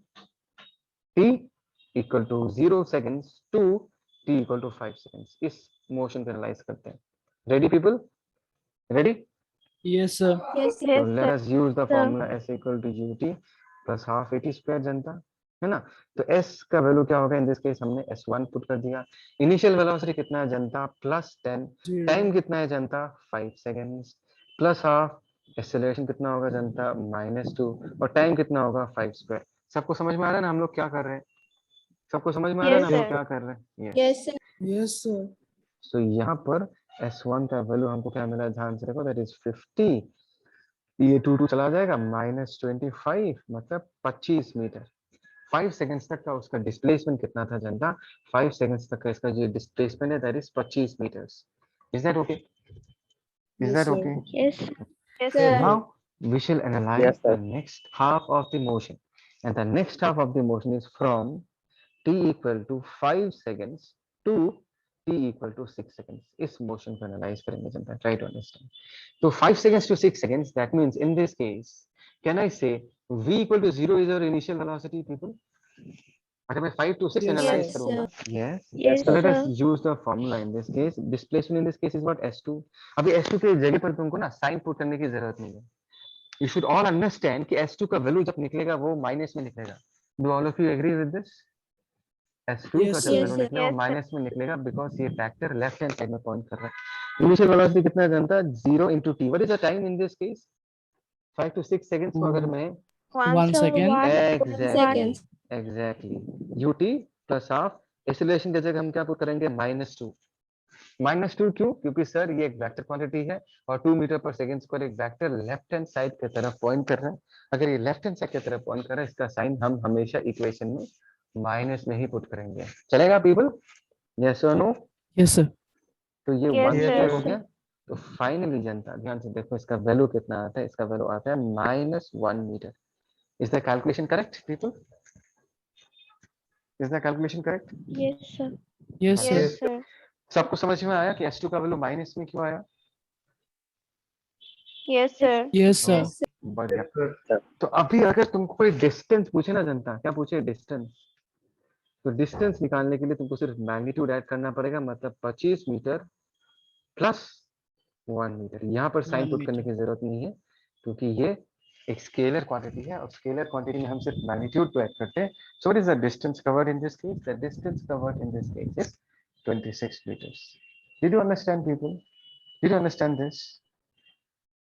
t equal to 0 seconds to t equal to 5 seconds. इस मोशन को analyse करते हैं. Ready people? Ready? Yes, sir. yes So Yes, let sir. us use the Sir. formula s equal to ut plus half at square जनता, है ना? तो s का value क्या होगा? इन दिस केस हमने s1 पुट कर दिया. इनिशियल वेलोसिटी कितना है जनता? प्लस 10. Zero. टाइम कितना है जनता? 5 सेकंड्स. Plus half. एक्सेलरेशन कितना होगा जनता? -2. और टाइम कितना होगा? 5 स्क्वायर. सबको समझ में आ रहा है ना हम लोग क्या कर रहे हैं? सबको समझ में आ रहा है ना Yes, हम लोग sir. क्या कर रहे हैं? Yes. yes sir Yes, sir. So यहाँ पर s1 का वैल्यू हमको क्या मिला? ध्यान से देखो, दैट इज 50. ये 2 चला जाएगा, -25 मतलब 25 मीटर. 5 सेकंड्स तक का उसका डिस्प्लेसमेंट कितना था जनता? 5 सेकंड्स तक का इसका जो डिस्प्लेसमेंट है that is 25 metres. Is that okay? Is Yes, that sir. Okay? Yes. Yes, Sir. sir. Now we shall analyze Yes, sir. the next half of the motion, and the next half of the motion is from t equal to 5 seconds to t equal to 6 seconds. इस motion को analyse करेंगे जनता, try to understand. So 5 seconds to 6 seconds, that means in this case, can I say v equal to 0 is our initial velocity, people? अगर मैं 5 to 6 Yes, analyze sir. करूंगा, yes. Yes, So let us sir. use the formula in this case. Displacement in this case is what? S2. अभी S2 के जगह पर तुमको ना sign put करने की जरूरत नहीं है. You should all understand कि S2 का वैल्यू जब निकलेगा वो माइनस में निकलेगा. Do all of you agree with this? S2 Yes, का जब sir. वैल्यू निकलेगा वो Yes, sir. माइनस में निकलेगा बिकॉज ये फैक्टर लेफ्ट हैंड साइड में पॉइंट कर रहा है. इनिशियल वेलोसिटी कितना जानता? 0 into t. What is the time in this case? 5 to 6 seconds को अगर मैं 1 second. exactly ut plus half acceleration की जगह हम क्या पुट करेंगे? -2. -2 क्यों? क्योंकि सर ये एक वेक्टर क्वांटिटी है और 2 मीटर पर सेकंड स्क्वायर एक वेक्टर लेफ्ट हैंड साइड की तरफ पॉइंट कर रहा है. अगर ये लेफ्ट हैंड साइड की तरफ पॉइंट कर रहा है, इसका साइन हम हमेशा इक्वेशन में माइनस में ही पुट करेंगे. चलेगा पीपल? यस और नो? Yes, sir. तो ये Yes, 1 sir. मीटर हो गया. तो फाइनली जनता ध्यान से देखो, इसका वैल्यू कितना आता है? इसका वैल्यू आता है -1 metre. Is the calculation correct people? Is the calculation correct? Yes, sir. Yes, sir. Yes, sir. सबको समझ में आया कि S2 का वैल्यू माइनस में क्यों आया? Yes, sir. Yes, sir. बढ़िया. तो अभी अगर तुमको कोई डिस्टेंस पूछे ना जनता, क्या पूछे? डिस्टेंस. तो डिस्टेंस निकालने के लिए तुमको सिर्फ मैग्नीट्यूड ऐड करना पड़ेगा, मतलब 25 मीटर प्लस 1 मीटर. यहाँ पर साइन 1 पुट करने meter. की जरूरत नहीं है क्योंकि ये एक स्केलर क्वांटिटी है और स्केलर क्वांटिटी में हम सिर्फ मैग्नीट्यूड को ऐड करते हैं. So what is the distance covered in this case? The distance covered in this case is 26 meters. Did you understand people? Did you understand this?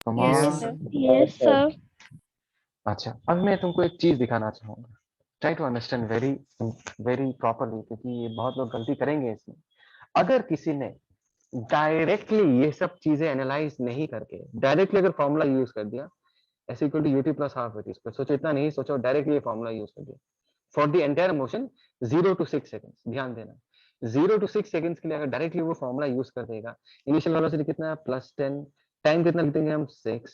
Come Yes, on. sir. Yes, sir. अच्छा, अब मैं तुमको एक चीज दिखाना चाहूंगा. Try to understand very very properly, क्योंकि ये बहुत लोग गलती करेंगे इसमें. अगर किसी ने डायरेक्टली ये सब चीजें एनालाइज नहीं करके डायरेक्टली अगर फॉर्मूला यूज कर दिया, s equal to ut plus half it is, सोचो इतना नहीं सोचो, डायरेक्टली ये फॉर्मूला यूज कर दिया for the entire motion 0 to 6 seconds. ध्यान देना, 0 to 6 seconds के लिए अगर डायरेक्टली वो फॉर्मूला यूज कर देगा, इनिशियल वेलोसिटी कितना है? +10. टाइम कितना लिख देंगे हम? 6.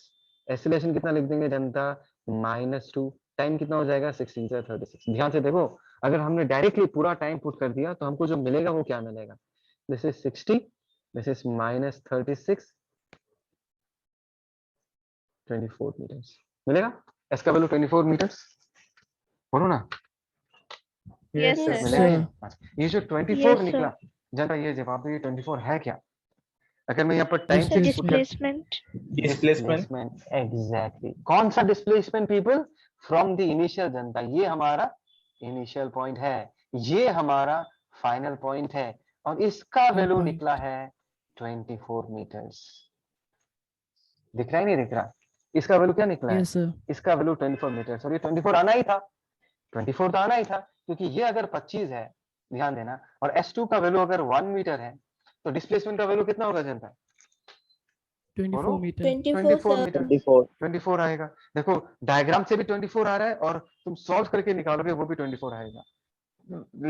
एक्सेलरेशन कितना लिख देंगे जनता? -2. टाइम कितना हो जाएगा? 6 × 36. ध्यान से देखो, अगर हमने डायरेक्टली पूरा टाइम पुट कर दिया तो हमको जो मिलेगा वो क्या मिलेगा? This is 60, this is -36, 24 meters मिलेगा. इसका वैल्यू 24 meters, बोलो ना. Yes, sir. मिलेगा Sir. ये? ये जो 24 Yes, sir. निकला जनता, ये जवाब ये 24 है क्या? अगर मैं यहाँ पर time Sir, Displacement. displacement. Displacement. Exactly. कौन सा displacement people? From the initial जनता. ये हमारा इनिशियल पॉइंट है, ये हमारा फाइनल पॉइंट है और इसका वैल्यू point. निकला है 24 meters. दिख रहा है नहीं दिख रहा? इसका वैल्यू क्या निकला है? Yes, sir. इसका वैल्यू 24 meters और ये 24 आना ही था. 24 तो आना ही था क्योंकि ये अगर 25 है, ध्यान देना, और S2 का वैल्यू अगर 1 मीटर है तो डिस्प्लेसमेंट का वैल्यू कितना होगा जनता? 24 meter. 24 मीटर. 24 आएगा. देखो डायग्राम से भी 24 आ रहा है और तुम सॉल्व करके निकालोगे वो भी 24 आएगा.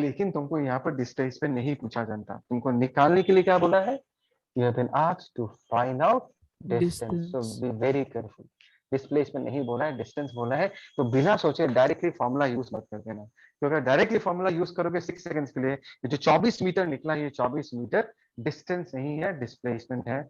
लेकिन तुमको यहाँ पर डिस्प्लेसमेंट नहीं पूछा जनता, तुमको निकालने के लिए क्या बोला है? You have been asked to find out distance. So Distance. be very careful. Displacement नहीं बोला है, डिस्टेंस बोला है. तो बिना सोचे डायरेक्टली फॉर्मूला यूज मत कर देना, क्योंकि अगर डायरेक्टली फॉर्मूला यूज करोगे 6 सेकंड्स के लिए, ये जो 24 मीटर निकला है, ये 24 मीटर डिस्टेंस नहीं है, डिस्प्लेसमेंट है.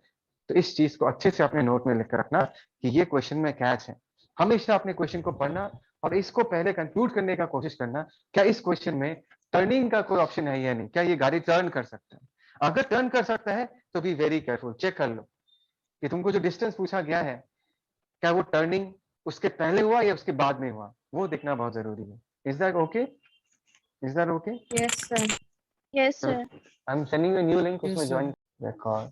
तो इस चीज को अच्छे से अपने नोट में लिखकर रखना कि ये क्वेश्चन में कैच है. हमेशा अपने क्वेश्चन को पढ़ना और इसको पहले कंक्लूड करने का कोशिश करना, क्या इस क्वेश्चन में टर्निंग का कोई ऑप्शन है या नहीं, क्या ये गाड़ी टर्न कर सकता है? अगर टर्न कर सकता है तो बी वेरी केयरफुल, चेक कर लो कि तुमको जो डिस्टेंस पूछा गया है, क्या वो टर्निंग उसके पहले हुआ या उसके बाद में हुआ, वो देखना बहुत जरूरी है. Is that okay? Is that okay? Yes, sir. Yes, sir. I am sending you new link, Yes, उसमें sir. Join record.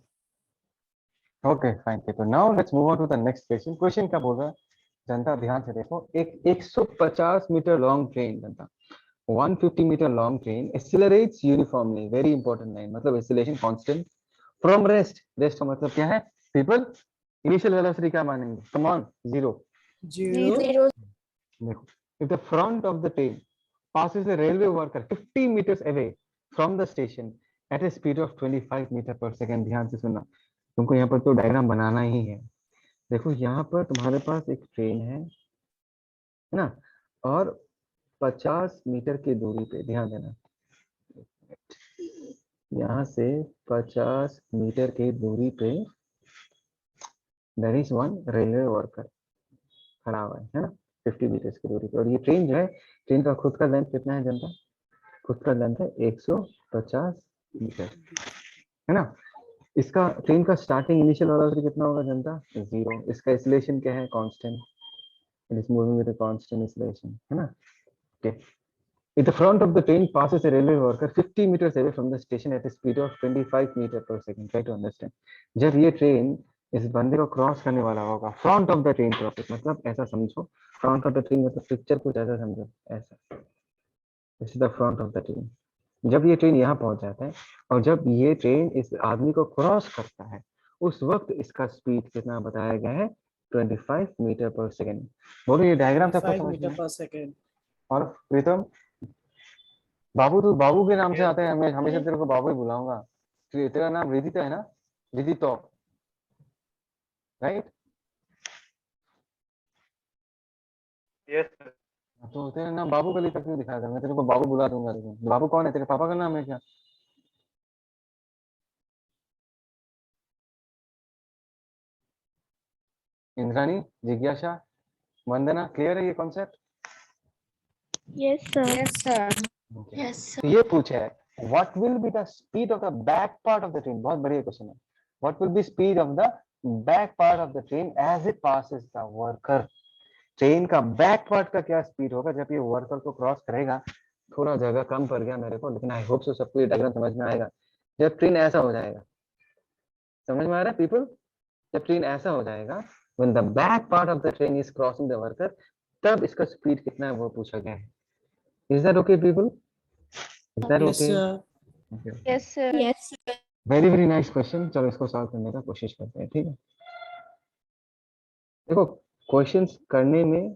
Okay fine people, now let's move on to the next question. Question क्या बोल रहा है जनता? ध्यान से देखो, एक 150 metre long train जनता, 150 meter long train accelerates uniformly. Very important line, मतलब acceleration constant from rest. Rest का मतलब क्या है people? Initial velocity क्या मानेंगे? Come on, 0. 0. देखो, if the front of the train passes a railway worker 50 meters away from the station at a speed of 25 meter per second. ध्यान से सुनना, तुमको यहाँ पर तो डायग्राम बनाना ही है. देखो यहाँ पर तुम्हारे पास एक ट्रेन है ना, और 50 मीटर की दूरी पे, ध्यान देना, यहाँ से 50 मीटर की दूरी पे there is one railway worker खड़ा हुआ है ना, 50 मीटर की दूरी पे। और ये ट्रेन जो है, ट्रेन का खुद का लेंथ कितना है जनता? खुद का लेंथ है 150 मीटर, है ना। इसका ट्रेन का स्टार्टिंग इनिशियल वेलोसिटी कितना होगा जनता? 0। इसका एक्सीलरेशन क्या है? Constant. It is moving with a constant acceleration, है ना। Okay. If the front of the train passes a railway worker 50 meters away from the station at a speed of 25 meter per second, try to understand. जब ये train इस बंदे को cross करने वाला होगा, front of the train cross, मतलब ऐसा समझो, फ्रंट ऑफ द ट्रेन मतलब पिक्चर कुछ ऐसा समझो, ऐसा, this is the front of the train. जब ये ट्रेन यहाँ पहुंच जाता है और जब ये ट्रेन इस आदमी को क्रॉस करता है, उस वक्त इसका स्पीड कितना बताया गया है? 25 मीटर पर सेकेंड। बोलो ये डायग्राम सबको 5 समझ में meter है? per second. और प्रीतम, बाबू, तू बाबू के नाम से आता है, मैं हमेशा तेरे को बाबू ही बुलाऊंगा। तेरा नाम रिद्धि तो है ना? रिद्धि तो, राइट? Yes sir. तो तेरा नाम बाबू का लिखा क्यों दिखाया था? मैं तेरे को बाबू बुला दूंगा। बाबू कौन है? तेरे पापा का नाम है क्या? इंद्राणी, जिज्ञासा, वंदना, क्लियर है ये कॉन्सेप्ट? Yes, sir. तो ये पूछा है, what will be the speed of the back part of the train? बहुत बढ़िया क्वेश्चन है। What will be speed of the back part of the train as it passes the worker? Train का back part का क्या speed होगा जब ये worker को क्रॉस करेगा? थोड़ा जगह कम पड़ गया मेरे को, लेकिन आई होप सो सबको ये डायग्राम समझ में आएगा। जब ट्रेन ऐसा हो जाएगा, समझ में आ रहा है पीपल? जब ट्रेन ऐसा हो जाएगा, when the back part of the train is crossing the worker, तब इसका स्पीड कितना है वो पूछा गया है। Is that okay people? Is that Yes, okay? sir. Okay. Yes, sir. Yes. Very very nice question. चलो इसको सॉल्व करने का कोशिश करते हैं, ठीक है। देखो, क्वेश्चंस करने में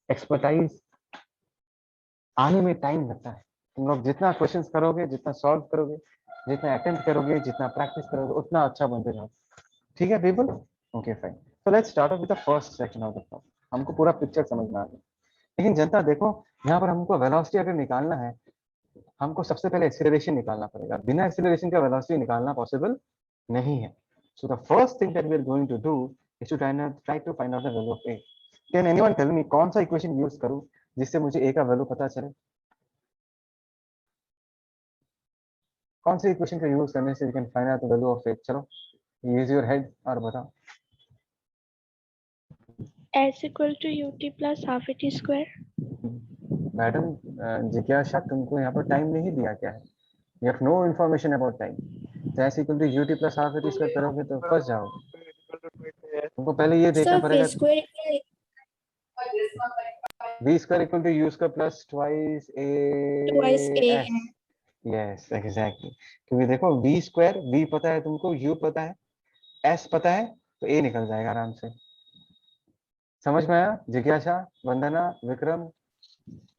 एक्सपर्टाइज आने में टाइम लगता है। तुम लोग जितना क्वेश्चंस करोगे, जितना सॉल्व करोगे, जितना अटेम्प्ट करोगे, जितना प्रैक्टिस करोगे, उतना अच्छा बनते जाओ। ठीक है people? Okay fine. So let's start of with the first section of the problem. हमको पूरा पिक्चर समझ में आ गया। लेकिन जनता देखो, यहाँ पर हमको वेलोसिटी अगर निकालना है, हमको सबसे पहले एक्सीलरेशन निकालना पड़ेगा। बिना एक्सीलरेशन का वेलोसिटी निकालना पॉसिबल नहीं है। So the first thing that we are going to do is to try to find out the value of A. Can anyone tell me कौन सा इक्वेशन यूज करूं जिससे मुझे ए का वैल्यू पता चले? कौन से इक्वेशन का यूज करने से you can find out the value of a? चलो यूज योर हेड और बताओ। S equal to ut plus half at square. Madam जिज्ञासा, तुमको यहाँ पर टाइम नहीं दिया क्या है? You have no information about time. तो ऐसे equal to UT plus half AT square करोगे तो फंस जाओगे। तुमको पहले ये देखना पड़ेगा v square equal to U square plus twice A S. Yes exactly, क्योंकि देखो v स्क्वायर, v पता है तुमको, u पता है, s पता है, तो a निकल जाएगा आराम से। समझ में आया जिज्ञासा, वंदना, विक्रम?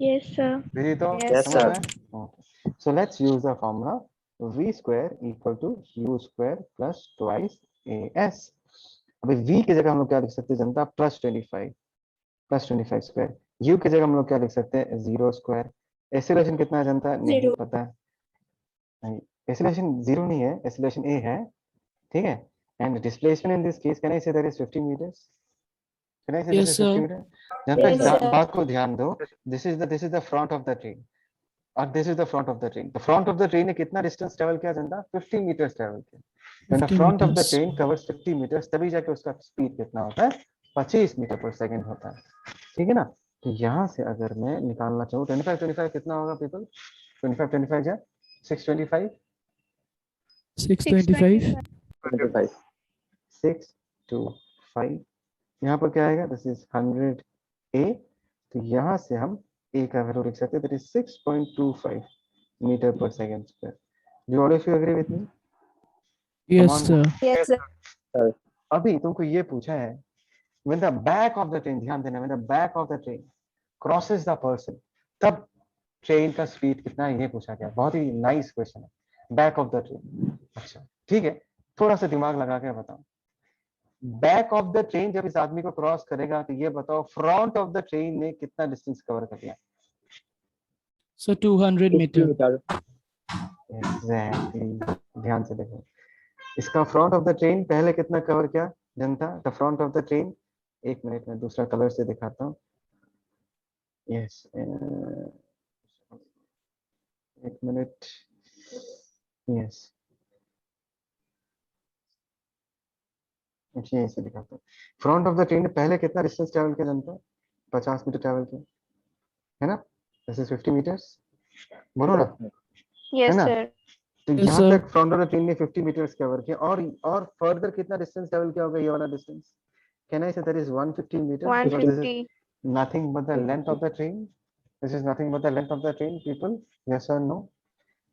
Yes, sir. तो Yes, समझ sir. में? Okay, so let's use the formula v square equal to U square plus twice A S. अभी v की जगह हम लोग क्या लिख सकते हैं जनता? Plus 25 square. u की जगह हम लोग क्या लिख सकते हैं? 0 स्क्वायर। एक्सीलरेशन कितना है जनता? नहीं पता है। नहीं, एक्सीलरेशन 0 नहीं है, एक्सीलरेशन a है, ठीक है। And displacement in this case can I say that is 50 metres? Can I say that Yes, is sir. 50 metre? जनता इस बात को ध्यान दो, this is the front of the train और this is the front of the train. The front of the train ने कितना distance travel किया जनता? 50 मीटर्स ट्रेवल किया। When the 50 front of the meters. train covers 50 meters, तभी जाके उसका speed कितना होता है? 25 मीटर पर सेकंड होता है, ठीक है ना। तो यहाँ से अगर मैं निकालना चाहूँ 25 कितना होगा पीपल? 25 जा 625 625. 25 625, यहाँ पर क्या आएगा? दिस इज 100 ए। तो यहाँ से हम ए का वैल्यू लिख सकते हैं, दैट इज 6.25 मीटर पर second square. Do all of you agree with me? Yes, on. sir. Yes, sir. अभी तुमको ये पूछा है, when the back of the train, ध्यान देना, when the back of the train crosses the person, तब train का स्पीड कितना है ये पूछा गया। बहुत ही नाइस क्वेश्चन है, बैक ऑफ द ट्रेन। अच्छा ठीक है, थोड़ा सा दिमाग लगा के बताओ, बैक ऑफ द ट्रेन जब इस आदमी को क्रॉस करेगा तो ये बताओ फ्रंट ऑफ द ट्रेन ने कितना डिस्टेंस कवर कर लिया? So 200 meter. एग्जैक्टली, ध्यान से देखो, इसका फ्रंट ऑफ द ट्रेन पहले कितना कवर किया जनता, the front of the train, एक मिनट में दूसरा कलर से दिखाता हूँ। यस, एक मिनट, यस, यही से दिखाता हूँ। फ्रंट ऑफ द ट्रेन पहले कितना डिस्टेंस ट्रेवल किया जनता, 50 मीटर ट्रेवल किया, है ना, दिस इज 50 मीटर्स, बोलो ना, है Yes, ना। sir. तो Yes, यहाँ sir. तक फ्रंट ऑफ द ट्रेन ने 50 मीटर्स कवर किया, और फर्दर कितना डिस्टेंस ट्रेवल किया होगा, ये वाला distance, can I say that is 150 metre, because this is 150. nothing but the length of the train, this is nothing but the length of the train, people, yes or no।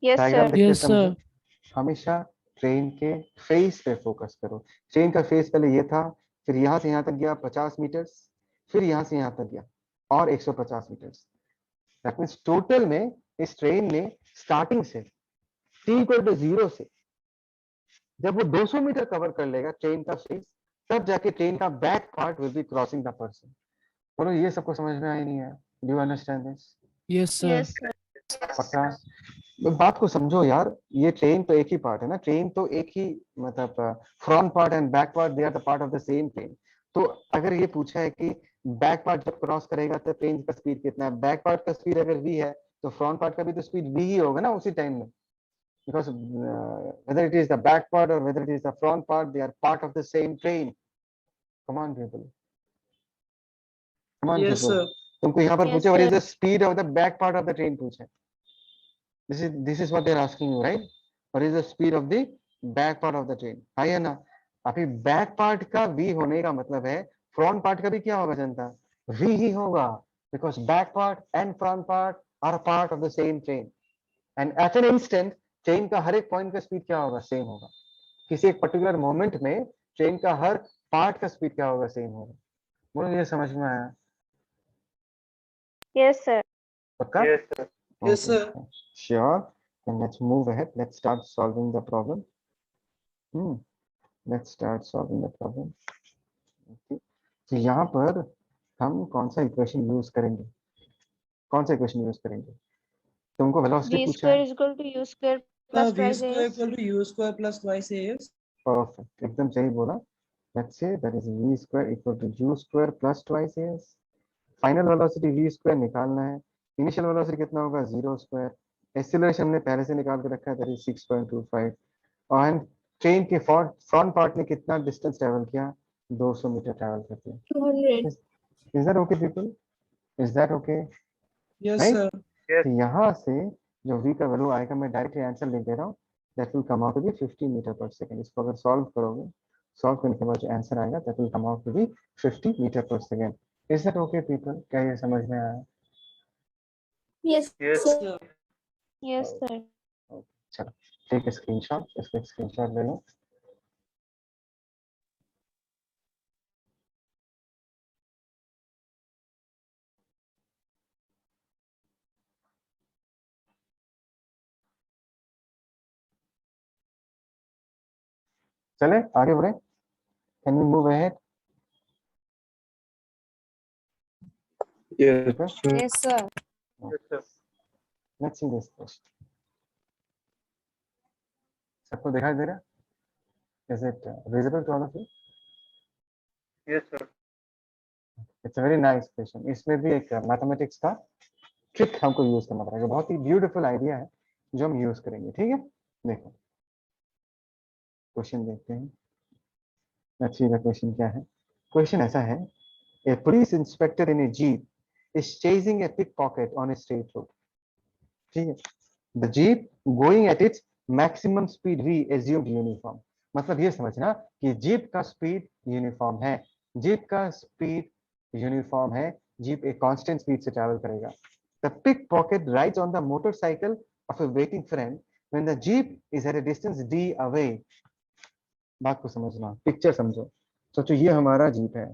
Yes, diagram sir. देख के Yes, समझो, sir. हमेशा train के face पे focus करो। Train का face पहले ये था, फिर यहाँ से यहाँ तक गया 50 मीटर्स, फिर यहाँ से यहाँ तक गया और 150 मीटर्स, दैट मीन्स टोटल में इस ट्रेन ने स्टार्टिंग से t = 0 से जब वो 200 मीटर कवर कर लेगा ट्रेन का फेस, तब जाके ट्रेन का back part will be crossing the person. बोलो, ये सबको समझ में आई नहीं है, do you understand this? Yes, sir. Yes, sir. पक्का? तो बात को समझो यार, ये ट्रेन तो एक ही पार्ट है ना, ट्रेन तो एक ही, मतलब front part and back part they are the part of the same train. तो अगर ये पूछा है कि बैक पार्ट जब क्रॉस करेगा तो ट्रेन का स्पीड कितना है, बैक पार्ट का स्पीड अगर v है तो फ्रंट पार्ट का भी तो स्पीड v ही होगा ना उसी टाइम में, because whether it is the back part or whether it is the front part, they are part of the same train। come on people, come on Yes, people, sir. तुमको यहाँ पर Yes, पूछे what is sir. the speed of the back part of the train पूछे, this is what they're asking you, right? What is the speed of the back part of the train? हाँ या ना? अभी back part का v होने का मतलब है फ्रंट पार्ट का भी क्या होगा जनता, v ही होगा, because back part and front part are part of the same train, and at an instant train का हर एक पॉइंट का स्पीड क्या होगा, सेम होगा। किसी एक पर्टिकुलर मोमेंट में ट्रेन का हर पार्ट का स्पीड क्या होगा, सेम होगा। बोलो, ये समझ में आया? Yes, sir. पक्का? Yes, sir. Yes, sir. Sure. Then let's move ahead. Let's start solving the problem. Let's start solving the problem. Okay. तो यहाँ पर हम कौन सा इक्वेशन यूज करेंगे, कौन सा इक्वेशन यूज करेंगे? तुमको वेलोसिटी V पूछा square है, is equal to U square plus V twice square AS. equal to U square plus twice AS. Perfect, एकदम सही बोला। Let's say that is v square equal to u square plus twice as। Final velocity v square निकालना है, initial velocity कितना होगा, 0 square, acceleration हमने पहले से निकाल के रखा है, दैट इज 6.25, और ट्रेन के फ्रंट पार्ट ने कितना डिस्टेंस ट्रेवल किया, 200 मीटर ट्रेवल करते हैं। 200. Is that okay people, is that okay, Yes, right? sir. Yes. तो यहाँ से जो v का वैल्यू आएगा, मैं डायरेक्टली आंसर लिख दे रहा हूँ, that will come out to be 50 metre पर सेकंड। इसको अगर सॉल्व करोगे, सॉल्व करने के बाद जो आंसर आएगा that will come out to be 50 metre पर second. Is that okay people, क्या ये समझ में आया? Yes, Yes. Sir. yes, sir. चलो, टेक स्क्रीनशॉट, इसका स्क्रीनशॉट ले लो। चले आगे बढ़े, can we move ahead? Yes. Yes, sir. Yes, sir. Let's see this question. सबको दिखाई दे रहा? Is it visible to all of you? Yes, sir. It's a very nice question. इसमें भी एक मैथमेटिक्स का ट्रिक हमको यूज करना पड़ेगा, बहुत ही ब्यूटीफुल आइडिया है जो हम यूज करेंगे, ठीक है? देखो क्वेश्चन देखते हैं, लेट्स सी द क्वेश्चन क्या है। क्वेश्चन ऐसा है, a police inspector in a jeep is chasing a pickpocket on a straight road. ठीक है, the jeep going at its maximum speed we assumed uniform. मतलब ये समझना कि जीप का स्पीड यूनिफॉर्म है, जीप का स्पीड यूनिफॉर्म है, जीप एक कांस्टेंट स्पीड से ट्रैवल करेगा। The pickpocket rides on the motorcycle of a waiting friend when the jeep is at a distance d away. बात को समझना, पिक्चर समझो, सोचो ये हमारा जीप है,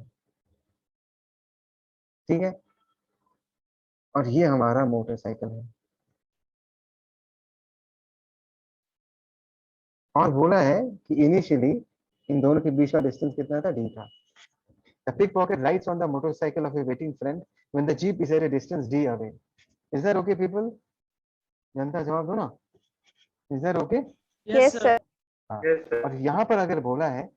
ठीक है, और ये हमारा मोटरसाइकिल है, और बोला है कि इनिशियली इन दोनों के बीच का डिस्टेंस कितना था, डी था। The pickpocket rides on the motorcycle of a waiting friend when the jeep is at a distance d away. Is that okay people? जनता जवाब दो ना। Is that okay? Yes, sir. Yes, sir. और यहाँ पर अगर बोला है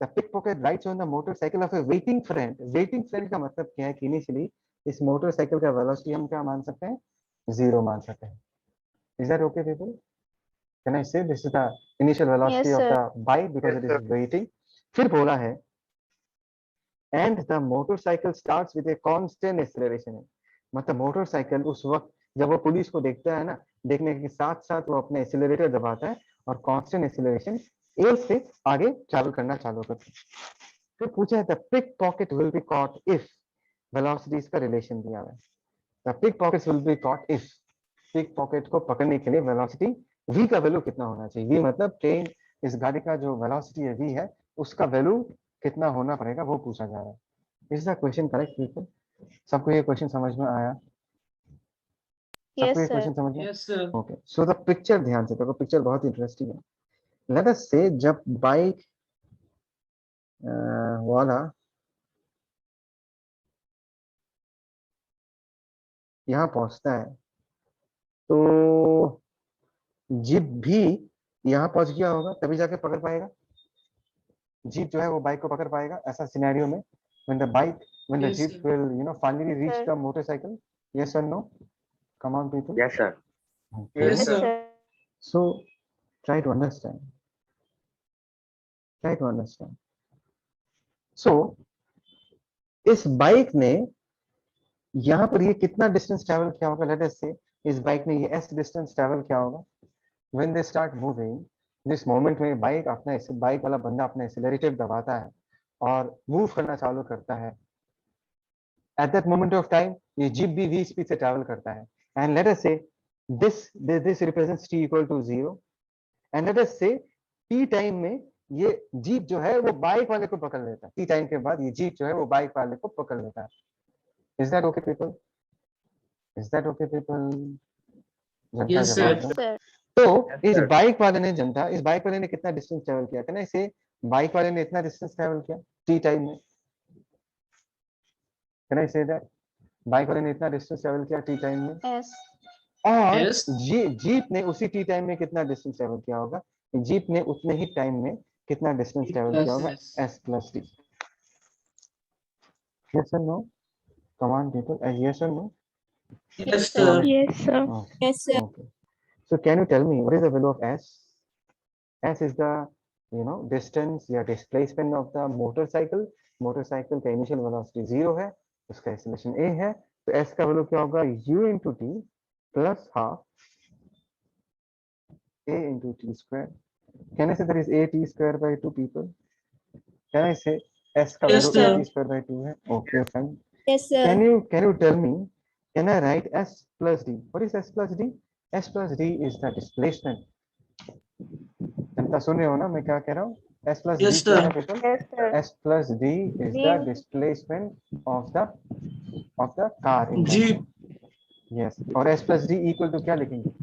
the pickpocket rides on the motorcycle of a waiting friend, waiting friend का मतलब क्या है कि इनिशियली इस मोटरसाइकिल का वेलोसिटी हम क्या मान सकते हैं? 0 मान सकते हैं. Is that okay, people? Can I say this is the initial velocity Yes, of sir. the bike because Yes, it is sir. waiting? फिर बोला है and the motorcycle starts with a constant acceleration. मतलब motorcycle उस वक्त जब वो police को देखता है ना, देखने के साथ साथ वो अपने एक्सीलरेटर दबाता है और कांस्टेंट एक्सीलरेशन ए से आगे ट्रैवल करना चालू करता है. फिर पूछा है the pickpocket will be caught if, velocities का रिलेशन दिया हुआ है. The pickpockets will be caught if, pickpocket को पकड़ने के लिए वेलोसिटी v का वैल्यू कितना होना चाहिए? v मतलब ट्रेन, इस गाड़ी का जो वेलोसिटी है v है, उसका वैल्यू कितना होना पड़ेगा वो पूछा जा रहा है. Is the question correct people? सबको ये क्वेश्चन समझ में आया? सबको Yes, ये sir. क्वेश्चन समझ में? Yes, sir. Okay, so the picture ध्यान से देखो, पिक्चर बहुत इंटरेस्टिंग है. लेट अस से जब बाइक वाला यहाँ पहुंचता है तो जीप भी यहाँ पहुंच गया होगा तभी जाके पकड़ पाएगा. जीप जो है वो बाइक को पकड़ पाएगा ऐसा सिनेरियो में, when the bike, when the Yes, jeep sir. will finally reach Sir. the motorcycle. Yes or no? Come on people. Yes, sir. Okay. Yes, Yes, sir. sir. So try to understand. Try to understand. So इस bike ने यहाँ पर ये कितना distance travel किया होगा? Let us से इस बाइक ने ये s डिस्टेंस ट्रैवल किया होगा. When they start moving, जिस मोमेंट में बाइक अपना बाइक वाला बंदा अपना एक्सीलरेटर दबाता है और मूव करना चालू करता है, at that moment of time ये जीप भी v स्पीड से ट्रैवल करता है. and let us say this represents t equal to 0 and let us say t time में ये जीप जो है वो बाइक वाले को पकड़ लेता है. t टाइम के बाद ये जीप जो है वो बाइक वाले को पकड़ लेता है. is that okay people? is that okay people? Janata Yes, जवाब Yes, दो. sir. तो Yes, इस sir. बाइक वाले ने जनता, इस बाइक वाले ने कितना डिस्टेंस ट्रैवल किया? कहना इसे बाइक वाले ने इतना डिस्टेंस ट्रैवल किया टी टाइम में. कहना इसे दैट बाइक वाले ने इतना डिस्टेंस ट्रैवल किया टी टाइम में. Yes. और Yes. जीप ने उसी टी टाइम में कितना डिस्टेंस ट्रैवल किया होगा? जीप ने उतने ही टाइम में कितना डिस्टेंस ट्रैवल किया होगा? Yes. s plus t. yes or no? come on people, yes or no? Yes, sir. Yes, sir. okay. okay, so can you tell me what is the value of s? s is the distance या displacement of the motorcycle. motorcycle का initial velocity 0 है, उसका acceleration a है, तो s का value क्या होगा? u into t plus half a into t square. Can I say that is a t square by 2 people? Can I say s का Yes, value a sir. t square by 2 है? Okay, fine. Yes, sir. Can you tell me? Can I write s plus d? What is s plus d? s plus d is the displacement. जनता सुन रहे हो ना मैं क्या कह रहा हूँ? s plus d Yes, क्या sir. है people? Yes, sir. s plus d is the D. displacement of the car in Jeep. motion. Yes. और s plus d equal to क्या लिखेंगे?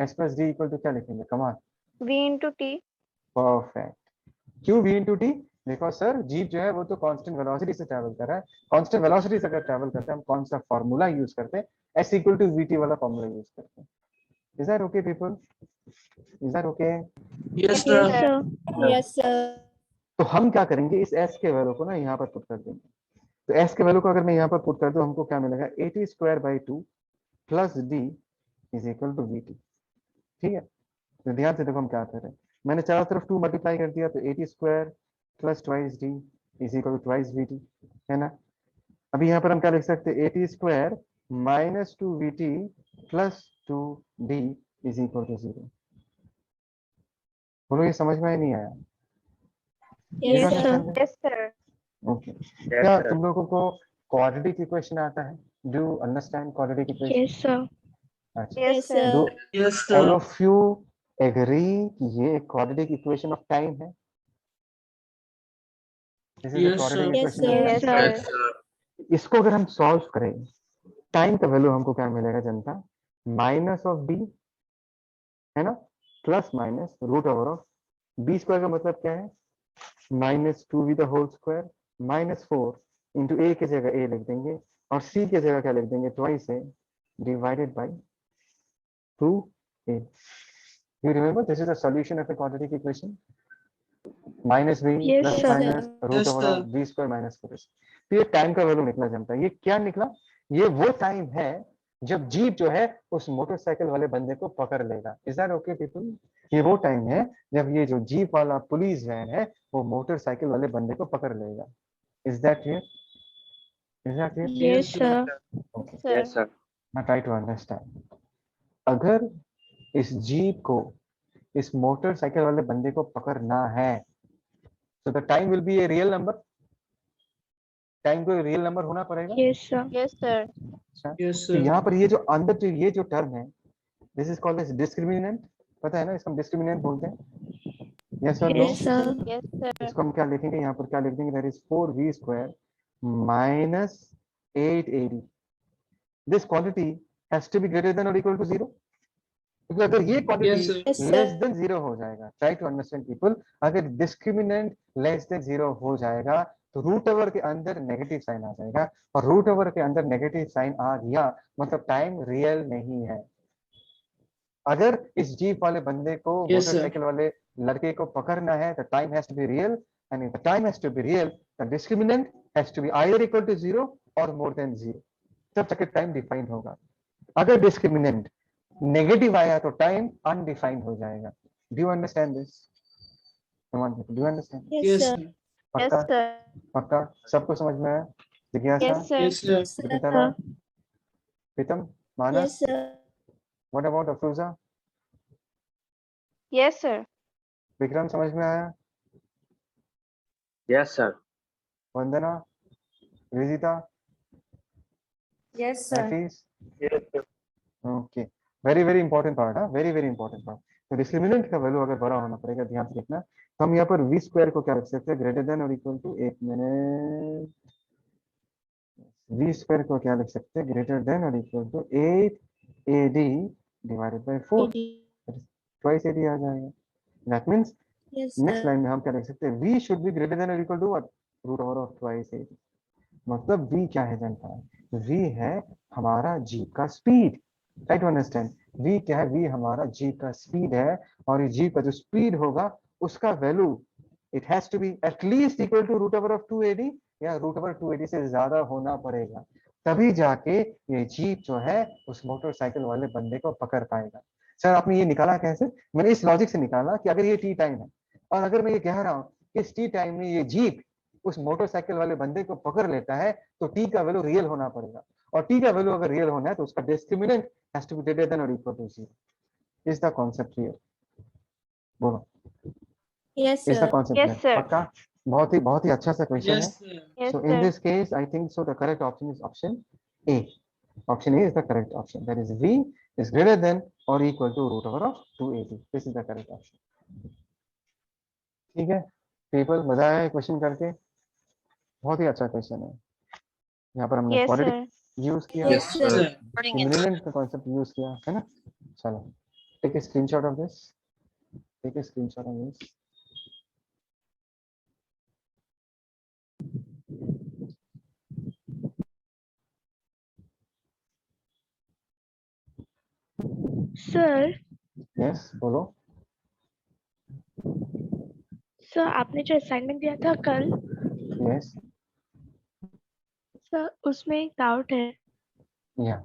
s plus d equal to क्या लिखेंगे? Come on. V into T. Perfect. क्यों v into t? देखो sir jeep जो है वो तो कांस्टेंट वेलोसिटी से ट्रैवल कर रहा है. कांस्टेंट वेलोसिटी से अगर ट्रैवल करते हैं हम कौन सा फार्मूला यूज करते हैं? s equal to vt वाला फार्मूला यूज करते हैं. Is that okay people? Is that okay? Yes, Yes, sir. sir. Yes, sir. तो हम क्या करेंगे? इस s के वैल्यू को ना यहाँ पर पुट कर देंगे. तो s के वैल्यू को अगर मैं यहाँ पर पुट कर दूं हमको क्या मिलेगा? 80 square by 2 plus d is equal to vt. ठीक है, तो ध्यान से देखो हम क्या कर रहे हैं. मैंने चारों तरफ 2 मल्टीप्लाई कर दिया तो 80 square plus twice d is equal to twice vt है ना. अभी यहाँ पर हम क्या लिख सकते हैं? 80 square minus 2 vt plus 2d is equal to 0. बोलो ये समझ में आया नहीं आया? Yes, Yes, sir. sir. Yes, sir. Okay. Yes, क्या sir. तुम लोगों को क्वाड्रेटिक इक्वेशन आता है? Do you understand quadratic equation? Yes, sir. अच्छा. Yes, Yes, sir. Do sir. Yes, all sir. Of you agree कि ये एक क्वाड्रेटिक इक्वेशन ऑफ टाइम है? This is a Yes, quadratic sir. Yes, equation sir. Of Yes, time. sir. इसको अगर हम solve करें, time का वैल्यू हमको क्या मिलेगा जनता? माइनस ऑफ बी है ना, plus minus root over of b square का मतलब क्या है? Minus 2 with the whole square minus 4 into a की जगह ए लिख देंगे और सी की जगह क्या लिख देंगे? Twice A divided by 2 A. You remember this is the solution of a quadratic equation. Minus v Yes, plus sir. minus root Yes, over of sir. v square minus 4s. तो ये टाइम का value निकला जमता है। ये क्या निकला? ये वो टाइम है जब जीप जो है उस मोटरसाइकिल वाले बंदे को पकड़ लेगा। Is that okay people? ये वो टाइम है जब ये जो जीप वाला पुलिस वैन है वो मोटरसाइकिल वाले बंदे को पकड़ लेगा। Is that clear? Is that clear? Yes, sir. Okay, Sir. Yes, sir. now try to understand. अगर इस जीप को इस मोटरसाइकिल वाले बंदे को पकड़ना है तो the time will be a real number. Time को रियल नंबर होना पड़ेगा। Yes, sir. Yes, sir. Yes, तो sir. यहाँ पर ये जो अंदर जो ये जो टर्म है this is called as discriminant. पता है ना, इसको हम डिस्क्रिमिनेंट बोलते हैं। यस और no? Yes, sir. Yes, sir. इसको हम क्या लिखेंगे? यहाँ पर क्या लिख देंगे? That is 4v square minus 8ad। This quantity has to be greater than और इक्वल टू 0। क्योंकि अगर ये Yes, quantity sir. Yes, less sir. Than 0 हो जाएगा, ट्राई टू अंडरस्टैंड पीपल, अगर डिस्क्रिमिनेंट लेस देन 0 हो जाएगा तो रूट ओवर के अंदर नेगेटिव साइन आ जाएगा, और रूट ओवर के अंदर नेगेटिव साइन आ गया मतलब टाइम रियल नहीं है। अगर इस जीप वाले बंदे को Yes, sir. मोटरसाइकिल वाले लड़के को पकड़ना है तो time has to be real, and if the time has to be real the discriminant has to be either equal to 0 or more than 0, तब तक टाइम डिफाइंड होगा। अगर डिस्क्रिमिनेंट नेगेटिव आया तो टाइम अनडिफाइंड हो जाएगा। Do you understand this? Do you understand? Yes, Yes, sir. sir. Yes, पक्का? sir. पक्का सबको समझ में आया? जिज्ञासा, Yes, sir. Yes, sir. Yes, विपिता, sir. Pritam, Yes, Manas, sir. What about Afroza, Yes, sir. Vikram समझ में आया? Yes, sir. वंदना, रिजिता, Yes, sir. नफीस? Yes, sir. Okay, very very important part है, वेरी वेरी इंपॉर्टेंट पार्ट। तो डिस्क्रिमिनेंट का वैल्यू अगर बड़ा होना पड़ेगा, ध्यान से देखना। तो हम यहाँ पर v स्क्वायर को क्या रख सकते हैं? ग्रेटर देन और इक्वल टू, एक मिनट, v स्क्वायर को क्या लिख सकते हैं? ग्रेटर देन और equal to 8ad divided by 4, twice ad आ जाएगा। That means Yes, next sir. Line में हम क्या लिख सकते हैं? v should be greater than और equal to what? Root over of twice ad। मतलब v क्या है जनता? v है हमारा g का speed. Try to understand, v क्या है? v हमारा g का स्पीड है, और ये g का जो स्पीड होगा उसका value it has to be at least equal to root over of 2ad, या रूट ओवर 2ad से ज्यादा होना पड़ेगा, तभी जाके ये जीप जो है उस मोटरसाइकिल वाले बंदे को पकड़ पाएगा। सर आपने ये निकाला कैसे? मैंने इस लॉजिक से निकाला कि अगर ये टी टाइम है और अगर मैं ये कह रहा हूँ कि इस टी टाइम में ये जीप उस मोटरसाइकिल वाले बंदे को पकड़ लेता है तो टी का वैल्यू रियल होना पड़ेगा, और टी का वैल्यू अगर रियल होना है तो उसका discriminant has to be greater than और equal to 0। Is the concept clear? बोलो, Yes, is the sir. Concept Yes, clear? sir. पक्का? बहुत ही अच्छा सा क्वेश्चन है। Yes, sir. Yes, So in sir. this case, I think so the correct option is option A. Option A is the correct option. That is V is greater than or equal to root over of 2ad. This is the correct option. ठीक है people, मजा आया question करके? बहुत ही अच्छा question है। यहाँ पर हमने Yes, क्वाड्रेटिक sir. यूज किया, Yes, sir. Sir. डिस्क्रिमिनेंट का कॉन्सेप्ट यूज किया है ना। चलो take a screenshot of this, take a screenshot of this. Sir, yes बोलो। sir, आपने जो असाइनमेंट दिया था कल, यस सर उसमें एक डाउट है। या